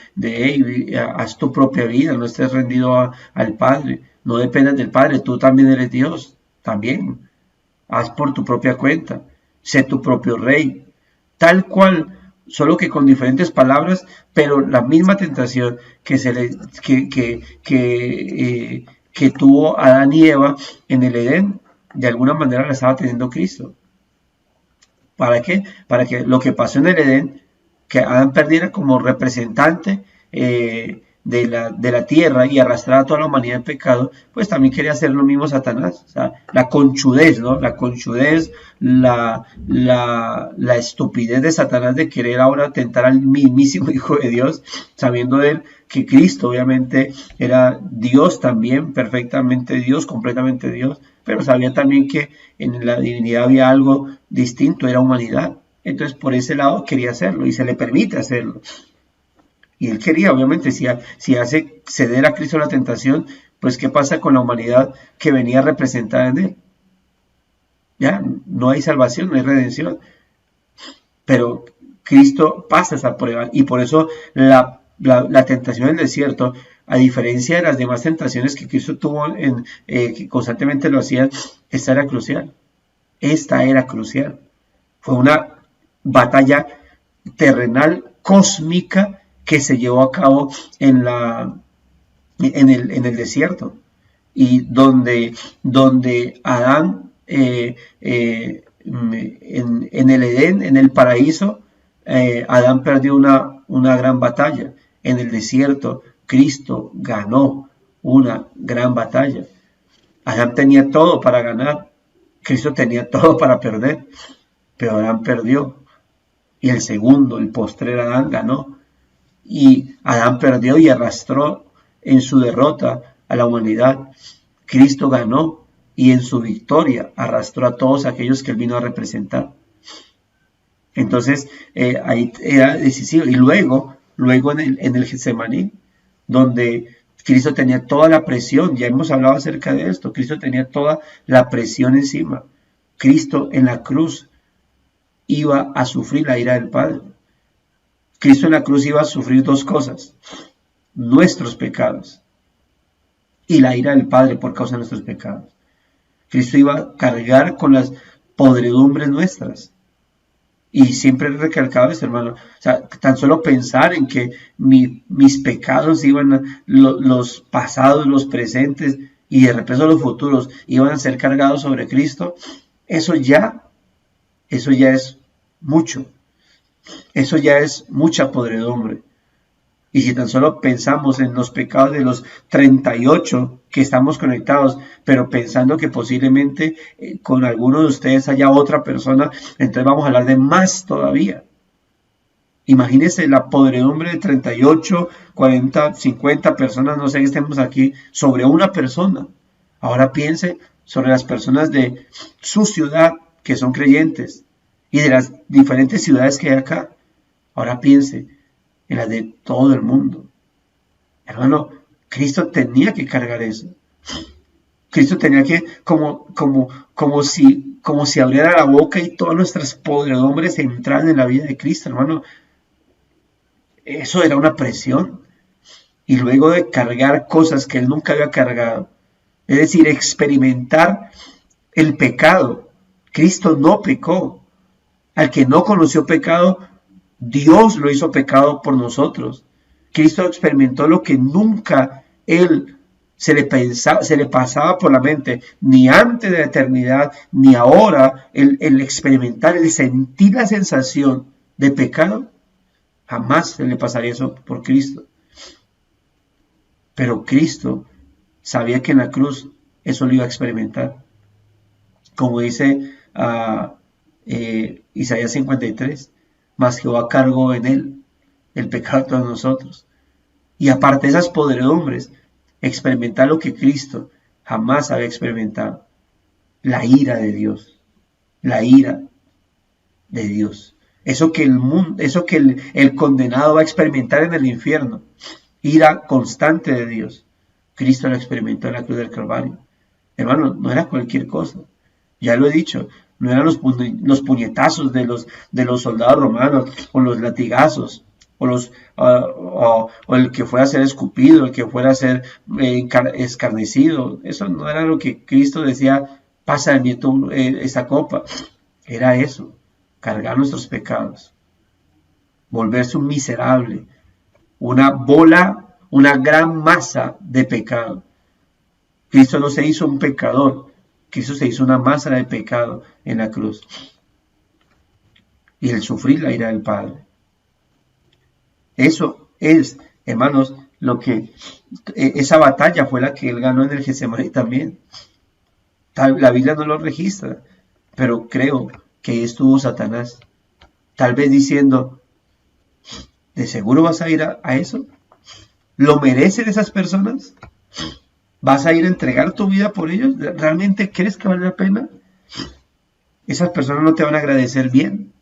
haz tu propia vida, no estés rendido al Padre, no dependas del Padre, tú también eres Dios, también. Haz por tu propia cuenta, sé tu propio rey, tal cual, solo que con diferentes palabras, pero la misma tentación que tuvo Adán y Eva en el Edén, de alguna manera la estaba teniendo Cristo. ¿Para qué? Para que lo que pasó en el Edén, que Adán perdiera como representante de la tierra y arrastrar a toda la humanidad en pecado, pues también quería hacer lo mismo Satanás. O sea, la conchudez, ¿no? La conchudez, la estupidez de Satanás de querer ahora tentar al mismísimo Hijo de Dios, sabiendo de él que Cristo obviamente era Dios también, perfectamente Dios, completamente Dios, pero sabía también que en la divinidad había algo distinto, era humanidad. Entonces por ese lado quería hacerlo y se le permite hacerlo. Y él quería, obviamente, si hace ceder a Cristo la tentación, pues ¿qué pasa con la humanidad que venía representada en él? Ya, no hay salvación, no hay redención. Pero Cristo pasa esa prueba y por eso la tentación del desierto, a diferencia de las demás tentaciones que Cristo tuvo, que constantemente lo hacían, esta era crucial. Esta era crucial. Fue una batalla terrenal, cósmica, que se llevó a cabo en el desierto y donde Adán en el Edén, en el paraíso, Adán perdió una gran batalla. En el desierto Cristo ganó una gran batalla. Adán tenía todo para ganar, Cristo tenía todo para perder, pero Adán perdió y el postrer Adán ganó. Y Adán perdió y arrastró en su derrota a la humanidad. Cristo ganó y en su victoria arrastró a todos aquellos que él vino a representar. Entonces ahí era decisivo. Y luego en el Getsemaní, donde Cristo tenía toda la presión, ya hemos hablado acerca de esto, Cristo tenía toda la presión encima. Cristo en la cruz iba a sufrir la ira del Padre. Cristo en la cruz iba a sufrir dos cosas: nuestros pecados y la ira del Padre por causa de nuestros pecados. Cristo iba a cargar con las podredumbres nuestras. Y siempre he recalcado esto, hermano. O sea, tan solo pensar en que mis pecados los pasados, los presentes y de repente los futuros iban a ser cargados sobre Cristo, eso ya es mucho. Eso ya es mucha podredumbre. Y si tan solo pensamos en los pecados de los 38 que estamos conectados, pero pensando que posiblemente con alguno de ustedes haya otra persona, entonces vamos a hablar de más todavía. Imagínense la podredumbre de 38, 40, 50 personas, no sé, que estemos aquí, sobre una persona. Ahora piense sobre las personas de su ciudad que son creyentes y de las diferentes ciudades que hay acá. Ahora piense en las de todo el mundo. Hermano, Cristo tenía que cargar eso. Cristo tenía que, como si abriera la boca y todas nuestras podredumbres entraran en la vida de Cristo, hermano. Eso era una presión. Y luego de cargar cosas que él nunca había cargado, es decir, experimentar el pecado. Cristo no pecó. Al que no conoció pecado, Dios lo hizo pecado por nosotros. Cristo experimentó lo que nunca él se le pasaba por la mente, ni antes de la eternidad, ni ahora, el experimentar, el sentir la sensación de pecado, jamás se le pasaría eso por Cristo. Pero Cristo sabía que en la cruz eso lo iba a experimentar. Como dice Isaías 53, mas Jehová cargó en él el pecado de todos nosotros. Y aparte de esas podredumbres, experimentar lo que Cristo jamás había experimentado, la ira de Dios, la ira de Dios. Eso que el condenado va a experimentar en el infierno, ira constante de Dios. Cristo lo experimentó en la cruz del Calvario. Hermano, no era cualquier cosa. Ya lo he dicho, no eran los puñetazos de los soldados romanos, o los latigazos, o el que fuera a ser escupido, el que fuera a ser escarnecido. Eso no era lo que Cristo decía, pasa de mí esta copa. Era eso, cargar nuestros pecados, volverse un miserable, una bola, una gran masa de pecado. Cristo no se hizo un pecador, Cristo se hizo una masa de pecado en la cruz. Y el sufrir la ira del Padre. Eso es, hermanos, esa batalla fue la que él ganó en el Getsemaní también. La Biblia no lo registra, pero creo que ahí estuvo Satanás. Tal vez diciendo, ¿de seguro vas a ir a eso? ¿Lo merecen esas personas? ¿Vas a ir a entregar tu vida por ellos? ¿Realmente crees que vale la pena? Esas personas no te van a agradecer bien.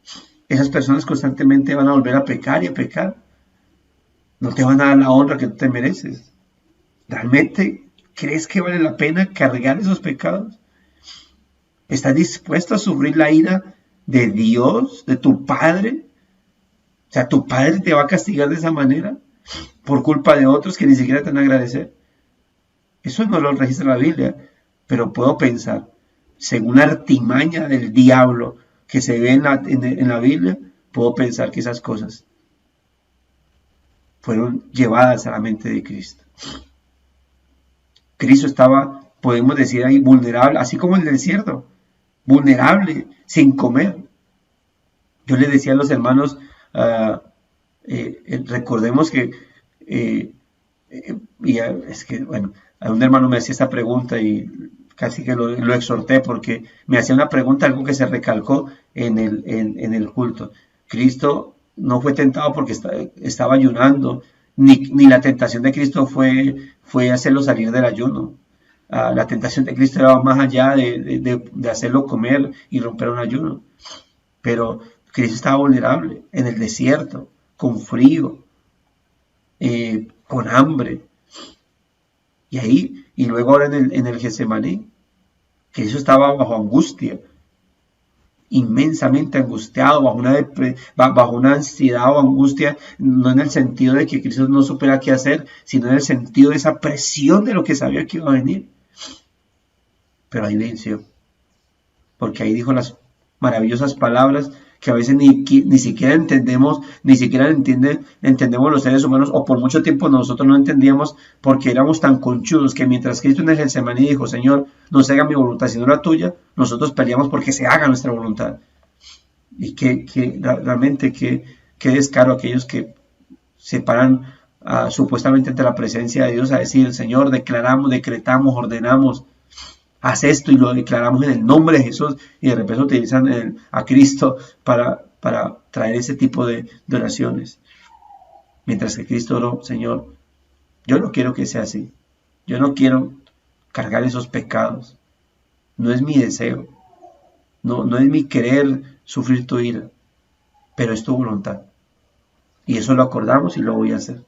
Esas personas constantemente van a volver a pecar y a pecar. No te van a dar la honra que tú te mereces. ¿Realmente crees que vale la pena cargar esos pecados? ¿Estás dispuesto a sufrir la ira de Dios, de tu Padre? O sea, ¿tu Padre te va a castigar de esa manera por culpa de otros que ni siquiera te van a agradecer? Eso no lo registra la Biblia, pero puedo pensar, según la artimaña del diablo que se ve en la Biblia, puedo pensar que esas cosas fueron llevadas a la mente de Cristo. Cristo estaba, podemos decir ahí, vulnerable, así como el desierto, vulnerable, sin comer. Yo les decía a los hermanos, recordemos que, es que, bueno, a un hermano me hacía esta pregunta y casi que lo exhorté porque me hacía una pregunta, algo que se recalcó en el culto. Cristo no fue tentado porque estaba ayunando, ni la tentación de Cristo fue hacerlo salir del ayuno. La tentación de Cristo era más allá de hacerlo comer y romper un ayuno. Pero Cristo estaba vulnerable en el desierto, con frío, con hambre. Y luego ahora en el Getsemaní, Cristo estaba bajo angustia, inmensamente angustiado, bajo una ansiedad o angustia, no en el sentido de que Cristo no supiera qué hacer, sino en el sentido de esa presión de lo que sabía que iba a venir. Pero ahí venció, porque ahí dijo las maravillosas palabras que a veces ni siquiera entendemos, entendemos los seres humanos, o por mucho tiempo nosotros no entendíamos porque éramos tan conchudos que mientras Cristo en el Getsemaní dijo, Señor, no se haga mi voluntad sino la tuya, nosotros peleamos porque se haga nuestra voluntad. Y realmente qué descaro aquellos que se paran supuestamente ante la presencia de Dios a decir, Señor, decretamos, ordenamos, haz esto y lo declaramos en el nombre de Jesús, y de repente utilizan a Cristo para traer ese tipo de oraciones. Mientras que Cristo oró, Señor, yo no quiero que sea así. Yo no quiero cargar esos pecados. No es mi deseo. No es mi querer sufrir tu ira, pero es tu voluntad. Y eso lo acordamos y lo voy a hacer.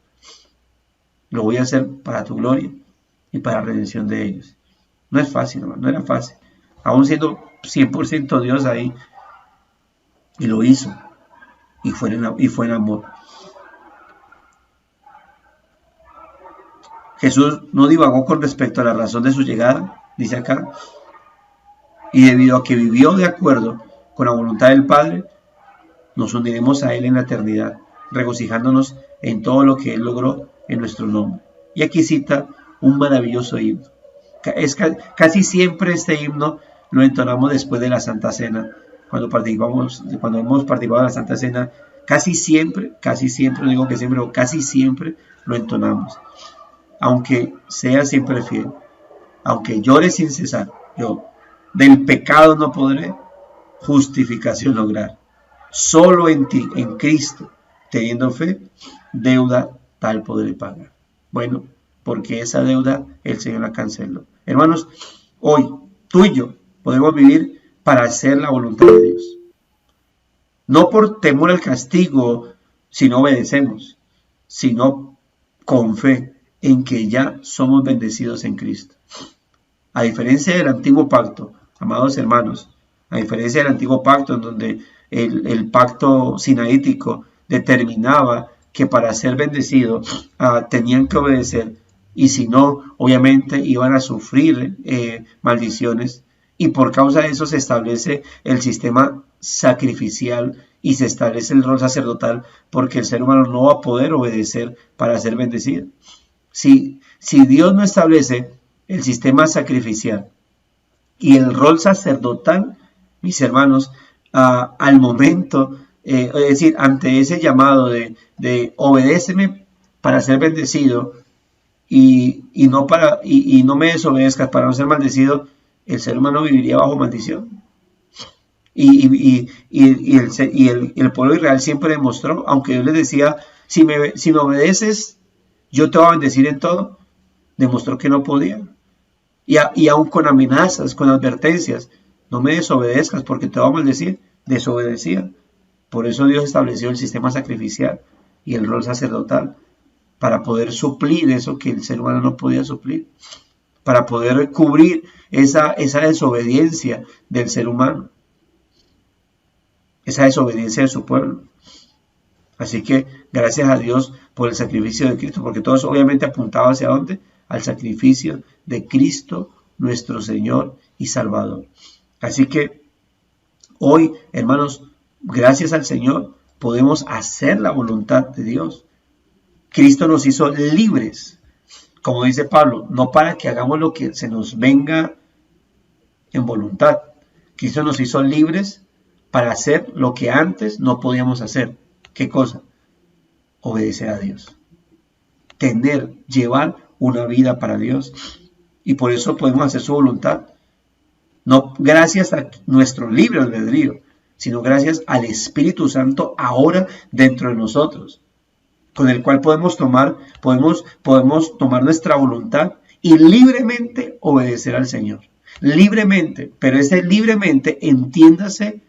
Lo voy a hacer para tu gloria y para la redención de ellos. No es fácil, hermano, no era fácil. Aún siendo 100% Dios ahí. Y lo hizo. Y fue en amor. Jesús no divagó con respecto a la razón de su llegada, dice acá. Y debido a que vivió de acuerdo con la voluntad del Padre, nos uniremos a Él en la eternidad, regocijándonos en todo lo que Él logró en nuestro nombre. Y aquí cita un maravilloso himno. Casi siempre este himno lo entonamos después de la Santa Cena. Cuando hemos participado de la Santa Cena, casi siempre, no digo que siempre, pero casi siempre lo entonamos. Aunque sea siempre fiel. aunque llore sin cesar, yo del pecado no podré justificación lograr. Solo en ti, en Cristo, teniendo fe, deuda tal podré pagar. Bueno, porque esa deuda el Señor la canceló. Hermanos, hoy tú y yo podemos vivir para hacer la voluntad de Dios. No por temor al castigo si no obedecemos, sino con fe en que ya somos bendecidos en Cristo. A diferencia del antiguo pacto, amados hermanos, a diferencia del antiguo pacto en donde el pacto sinaítico determinaba que para ser bendecido tenían que obedecer, y si no, obviamente iban a sufrir maldiciones, y por causa de eso se establece el sistema sacrificial y se establece el rol sacerdotal, porque el ser humano no va a poder obedecer para ser bendecido. Si Dios no establece el sistema sacrificial y el rol sacerdotal, mis hermanos, al momento, es decir, ante ese llamado de obedéceme para ser bendecido y no me desobedezcas para no ser maldecido, el ser humano viviría bajo maldición. Y el pueblo de Israel siempre demostró, aunque Dios les decía, si me obedeces, yo te voy a bendecir en todo, demostró que no podía. Y aún con amenazas, con advertencias, no me desobedezcas porque te voy a maldecir, desobedecía. Por eso Dios estableció el sistema sacrificial y el rol sacerdotal, para poder suplir eso que el ser humano no podía suplir, para poder cubrir esa desobediencia del ser humano, esa desobediencia de su pueblo. Así que gracias a Dios por el sacrificio de Cristo, porque todo eso obviamente apuntaba hacia dónde, al sacrificio de Cristo, nuestro Señor y Salvador. Así que hoy, hermanos, gracias al Señor, podemos hacer la voluntad de Dios. Cristo nos hizo libres, como dice Pablo, no para que hagamos lo que se nos venga en voluntad. Cristo nos hizo libres para hacer lo que antes no podíamos hacer. ¿Qué cosa? Obedecer a Dios. Llevar una vida para Dios. Y por eso podemos hacer su voluntad. No gracias a nuestro libre albedrío, sino gracias al Espíritu Santo ahora dentro de nosotros, con el cual podemos tomar nuestra voluntad y libremente obedecer al Señor. Libremente, pero ese libremente, entiéndase,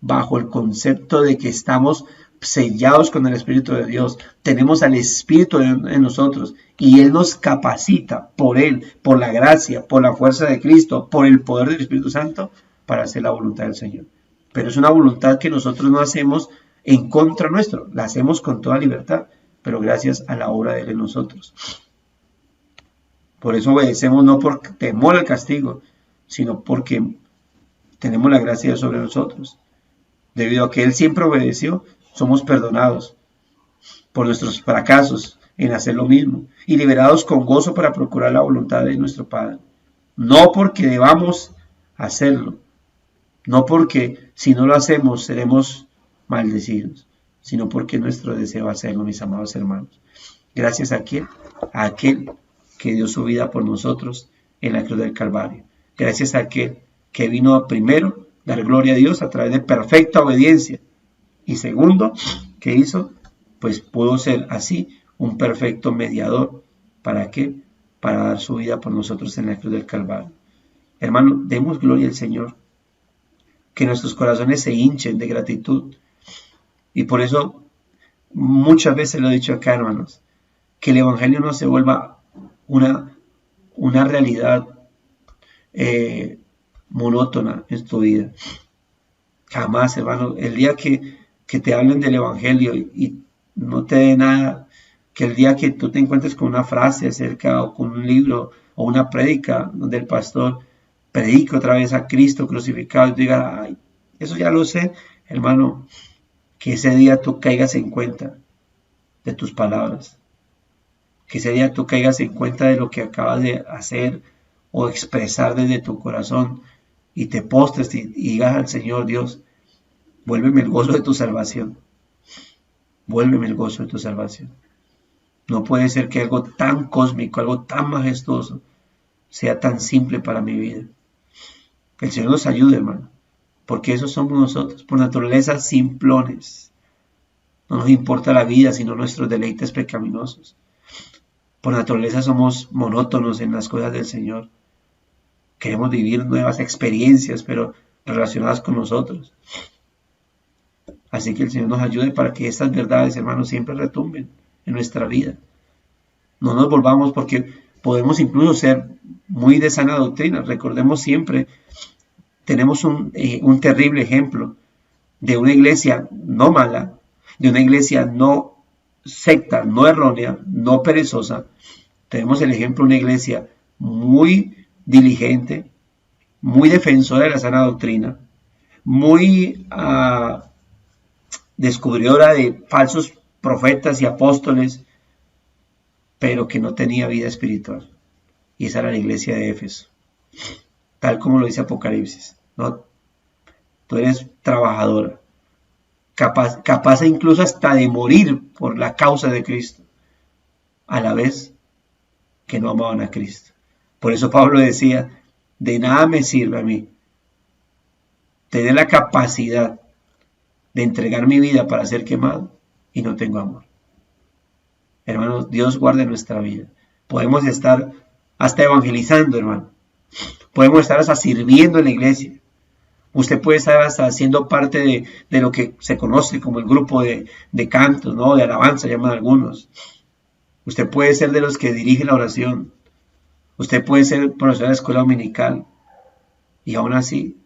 bajo el concepto de que estamos sellados con el Espíritu de Dios, tenemos al Espíritu en nosotros y Él nos capacita por Él, por la gracia, por la fuerza de Cristo, por el poder del Espíritu Santo para hacer la voluntad del Señor. Pero es una voluntad que nosotros no hacemos en contra nuestro, la hacemos con toda libertad, pero gracias a la obra de Él en nosotros. Por eso obedecemos no por temor al castigo, sino porque tenemos la gracia de Dios sobre nosotros. Debido a que Él siempre obedeció, somos perdonados por nuestros fracasos en hacer lo mismo y liberados con gozo para procurar la voluntad de nuestro Padre. No porque debamos hacerlo, no porque si no lo hacemos seremos maldecidos, sino porque nuestro deseo hacerlo, mis amados hermanos. Gracias a aquel que dio su vida por nosotros en la cruz del Calvario. Gracias a aquel que vino primero dar gloria a Dios a través de perfecta obediencia. Y segundo, ¿qué hizo? Pues pudo ser así un perfecto mediador. ¿Para qué? Para dar su vida por nosotros en la cruz del Calvario. Hermano, demos gloria al Señor. Que nuestros corazones se hinchen de gratitud. Y por eso, muchas veces lo he dicho acá, hermanos, que el Evangelio no se vuelva una realidad monótona en tu vida. Jamás, hermano. El día que te hablen del Evangelio y no te dé nada, que el día que tú te encuentres con una frase acerca o con un libro o una prédica donde el pastor predica otra vez a Cristo crucificado y diga, ay, eso ya lo sé, hermano, que ese día tú caigas en cuenta de tus palabras, que ese día tú caigas en cuenta de lo que acabas de hacer o expresar desde tu corazón y te postres y digas al Señor Dios, vuélveme el gozo de tu salvación. Vuélveme el gozo de tu salvación. No puede ser que algo tan cósmico, algo tan majestuoso, sea tan simple para mi vida. Que el Señor nos ayude, hermano, porque esos somos nosotros, por naturaleza simplones. No nos importa la vida, sino nuestros deleites pecaminosos. Por naturaleza somos monótonos en las cosas del Señor. Queremos vivir nuevas experiencias, pero relacionadas con nosotros. Así que el Señor nos ayude para que estas verdades, hermanos, siempre retumben en nuestra vida. No nos volvamos, porque podemos incluso ser muy de sana doctrina. Recordemos siempre, tenemos un terrible ejemplo de una iglesia no mala, de una iglesia no secta, no errónea, no perezosa. Tenemos el ejemplo de una iglesia muy diligente, muy defensora de la sana doctrina, muy descubridora de falsos profetas y apóstoles, pero que no tenía vida espiritual. Y esa era la iglesia de Éfeso, tal como lo dice Apocalipsis, ¿no? Tú eres trabajadora, capaz incluso hasta de morir por la causa de Cristo, a la vez que no amaban a Cristo. Por eso Pablo decía, de nada me sirve a mí tener la capacidad de entregar mi vida para ser quemado y no tengo amor. Hermanos, Dios guarde nuestra vida. Podemos estar hasta evangelizando, hermano. Podemos estar hasta sirviendo en la iglesia. Usted puede estar hasta siendo parte de lo que se conoce como el grupo de cantos, ¿no? De alabanza, llaman algunos. Usted puede ser de los que dirigen la oración. Usted puede ser profesor de escuela dominical. Y aún así,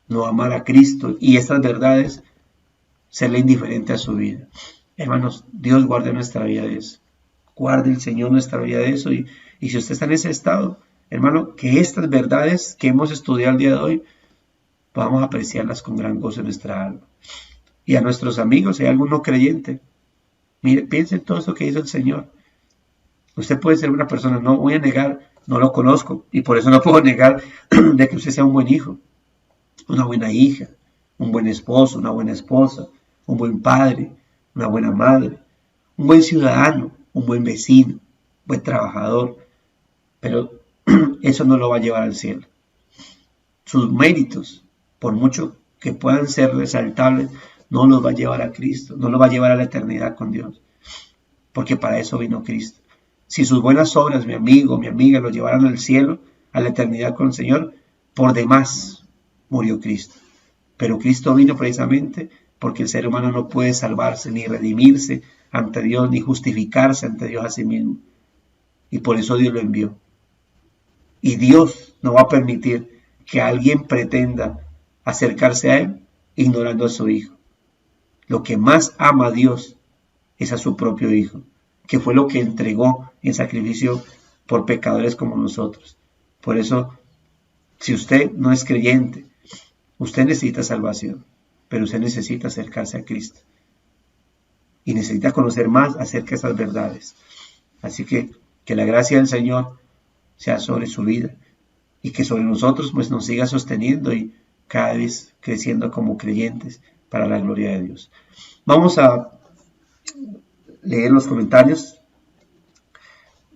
no amar a Cristo y estas verdades, serle indiferente a su vida. Hermanos, Dios guarde nuestra vida de eso. Guarde el Señor nuestra vida de eso. Y si usted está en ese estado, hermano, que estas verdades que hemos estudiado el día de hoy, podamos apreciarlas con gran gozo en nuestra alma. Y a nuestros amigos, si hay algún no creyente, mire, piense en todo eso que hizo el Señor. Usted puede ser una persona, no voy a negar, no lo conozco, y por eso no puedo negar de que usted sea un buen hijo, una buena hija, un buen esposo, una buena esposa, un buen padre, una buena madre, un buen ciudadano, un buen vecino, un buen trabajador, pero eso no lo va a llevar al cielo. Sus méritos, por mucho que puedan ser resaltables, no los va a llevar a Cristo, no los va a llevar a la eternidad con Dios, porque para eso vino Cristo. Si sus buenas obras, mi amigo, mi amiga, lo llevaran al cielo, a la eternidad con el Señor, por demás murió Cristo. Pero Cristo vino precisamente porque el ser humano no puede salvarse ni redimirse ante Dios, ni justificarse ante Dios a sí mismo. Y por eso Dios lo envió. Y Dios no va a permitir que alguien pretenda acercarse a Él ignorando a su Hijo. Lo que más ama a Dios es a su propio Hijo, que fue lo que entregó en sacrificio por pecadores como nosotros. Por eso, si usted no es creyente, usted necesita salvación, pero usted necesita acercarse a Cristo. Y necesita conocer más acerca de esas verdades. Así que la gracia del Señor sea sobre su vida y que sobre nosotros pues nos siga sosteniendo y cada vez creciendo como creyentes para la gloria de Dios. Vamos a leer los comentarios.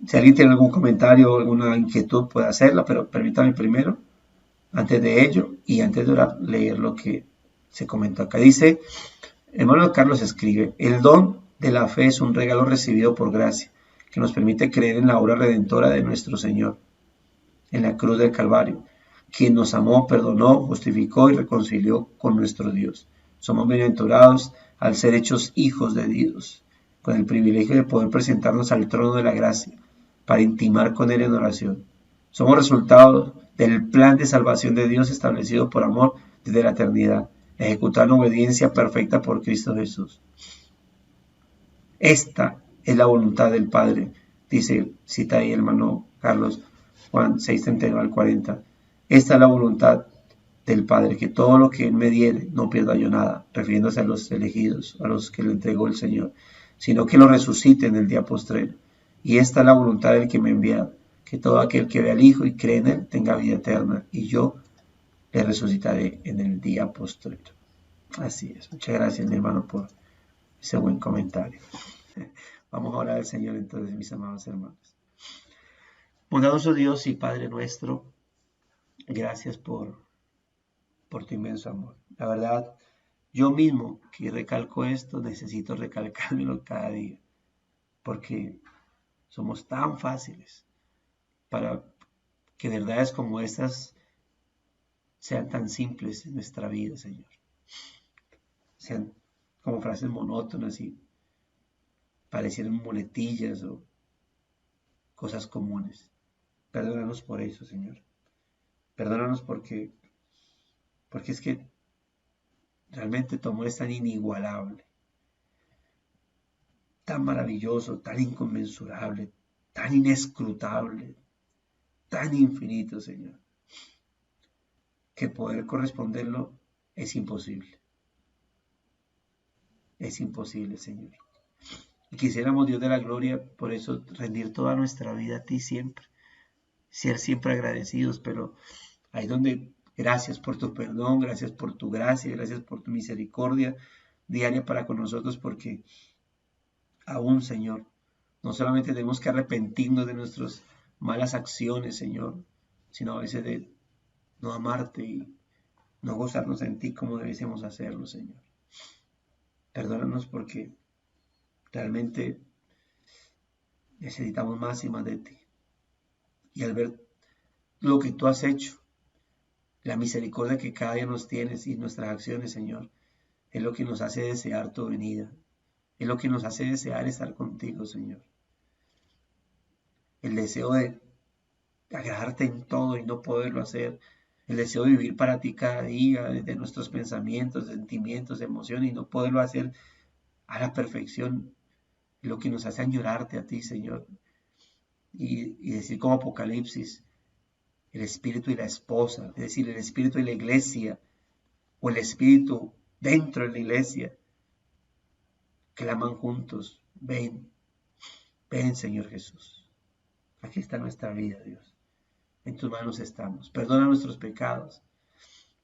Si alguien tiene algún comentario o alguna inquietud puede hacerla, pero permítame primero, antes de ello y antes de orar, leer lo que se comentó acá. Dice, hermano Carlos escribe, el don de la fe es un regalo recibido por gracia, que nos permite creer en la obra redentora de nuestro Señor, en la cruz del Calvario, quien nos amó, perdonó, justificó y reconcilió con nuestro Dios. Somos bienaventurados al ser hechos hijos de Dios, con el privilegio de poder presentarnos al trono de la gracia, para intimar con Él en oración. Somos resultado del plan de salvación de Dios establecido por amor desde la eternidad, ejecutando obediencia perfecta por Cristo Jesús. Esta es la voluntad del Padre, dice, cita ahí el hermano Carlos, Juan 6:39 al 40. Esta es la voluntad del Padre, que todo lo que Él me diere no pierda yo nada, refiriéndose a los elegidos, a los que le entregó el Señor, sino que lo resucite en el día postrero. Y esta es la voluntad del que me envía, que todo aquel que ve al Hijo y cree en Él tenga vida eterna, y yo le resucitaré en el día postrero. Así es. Muchas gracias, mi hermano, por ese buen comentario. Vamos a orar al Señor entonces, mis amados hermanos. Bondadoso Dios y Padre nuestro, gracias por tu inmenso amor. La verdad, yo mismo que recalco esto, necesito recalcármelo cada día, porque somos tan fáciles para que verdades como estas sean tan simples en nuestra vida, Señor. Sean como frases monótonas y parecieran muletillas o cosas comunes. Perdónanos por eso, Señor. Perdónanos porque es que realmente tu amor es tan inigualable, tan maravilloso, tan inconmensurable, tan inescrutable, tan infinito, Señor, que poder corresponderlo es imposible. Es imposible, Señor. Y quisiéramos, Dios de la gloria, por eso rendir toda nuestra vida a ti siempre, ser siempre agradecidos, pero ahí donde gracias por tu perdón, gracias por tu gracia, gracias por tu misericordia diaria para con nosotros, porque aún, Señor, no solamente tenemos que arrepentirnos de nuestras malas acciones, Señor, sino a veces de no amarte y no gozarnos en ti como debiésemos hacerlo, Señor. Perdónanos porque realmente necesitamos más y más de ti. Y al ver lo que tú has hecho, la misericordia que cada día nos tienes y nuestras acciones, Señor, es lo que nos hace desear tu venida. Es lo que nos hace desear estar contigo, Señor. El deseo de agradarte en todo y no poderlo hacer. El deseo de vivir para ti cada día, desde nuestros pensamientos, sentimientos, emociones y no poderlo hacer a la perfección. Lo que nos hace añorarte a ti, Señor. Y decir como Apocalipsis, el espíritu y la esposa, es decir, el espíritu y la iglesia, o el espíritu dentro de la iglesia, claman juntos, ven, ven, Señor Jesús. Aquí está nuestra vida, Dios. En tus manos estamos. Perdona nuestros pecados,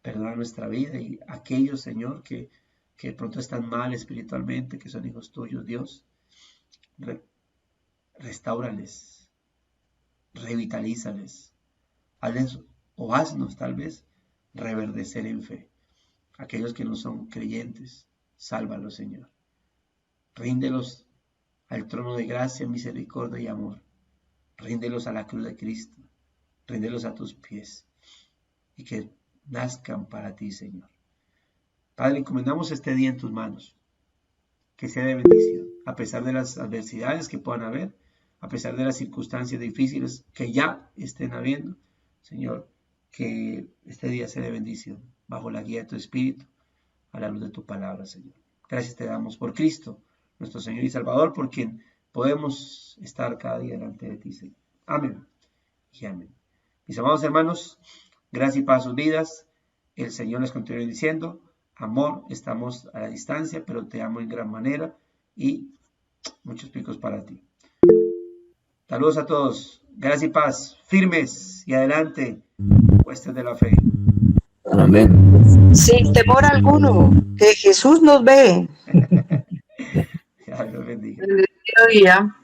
perdona nuestra vida y aquellos, Señor, que de pronto están mal espiritualmente, que son hijos tuyos, Dios, restáurales, revitalízales, haznos tal vez reverdecer en fe. Aquellos que no son creyentes, sálvalos, Señor. Ríndelos al trono de gracia, misericordia y amor. Ríndelos a la cruz de Cristo. Ríndelos a tus pies. Y que nazcan para ti, Señor. Padre, encomendamos este día en tus manos. Que sea de bendición. A pesar de las adversidades que puedan haber, a pesar de las circunstancias difíciles que ya estén habiendo, Señor, que este día sea de bendición, bajo la guía de tu Espíritu, a la luz de tu palabra, Señor. Gracias te damos por Cristo, nuestro Señor y Salvador, por quien podemos estar cada día delante de ti, Señor. Amén y amén. Mis amados hermanos, gracias y paz a sus vidas. El Señor les continúe diciendo, amor, estamos a la distancia, pero te amo en gran manera y muchos picos para ti. Saludos a todos. Gracias y paz. Firmes y adelante. Cuestas de la fe. Amén. Sin temor alguno, que Jesús nos ve. Dios bendiga. Bendecido día.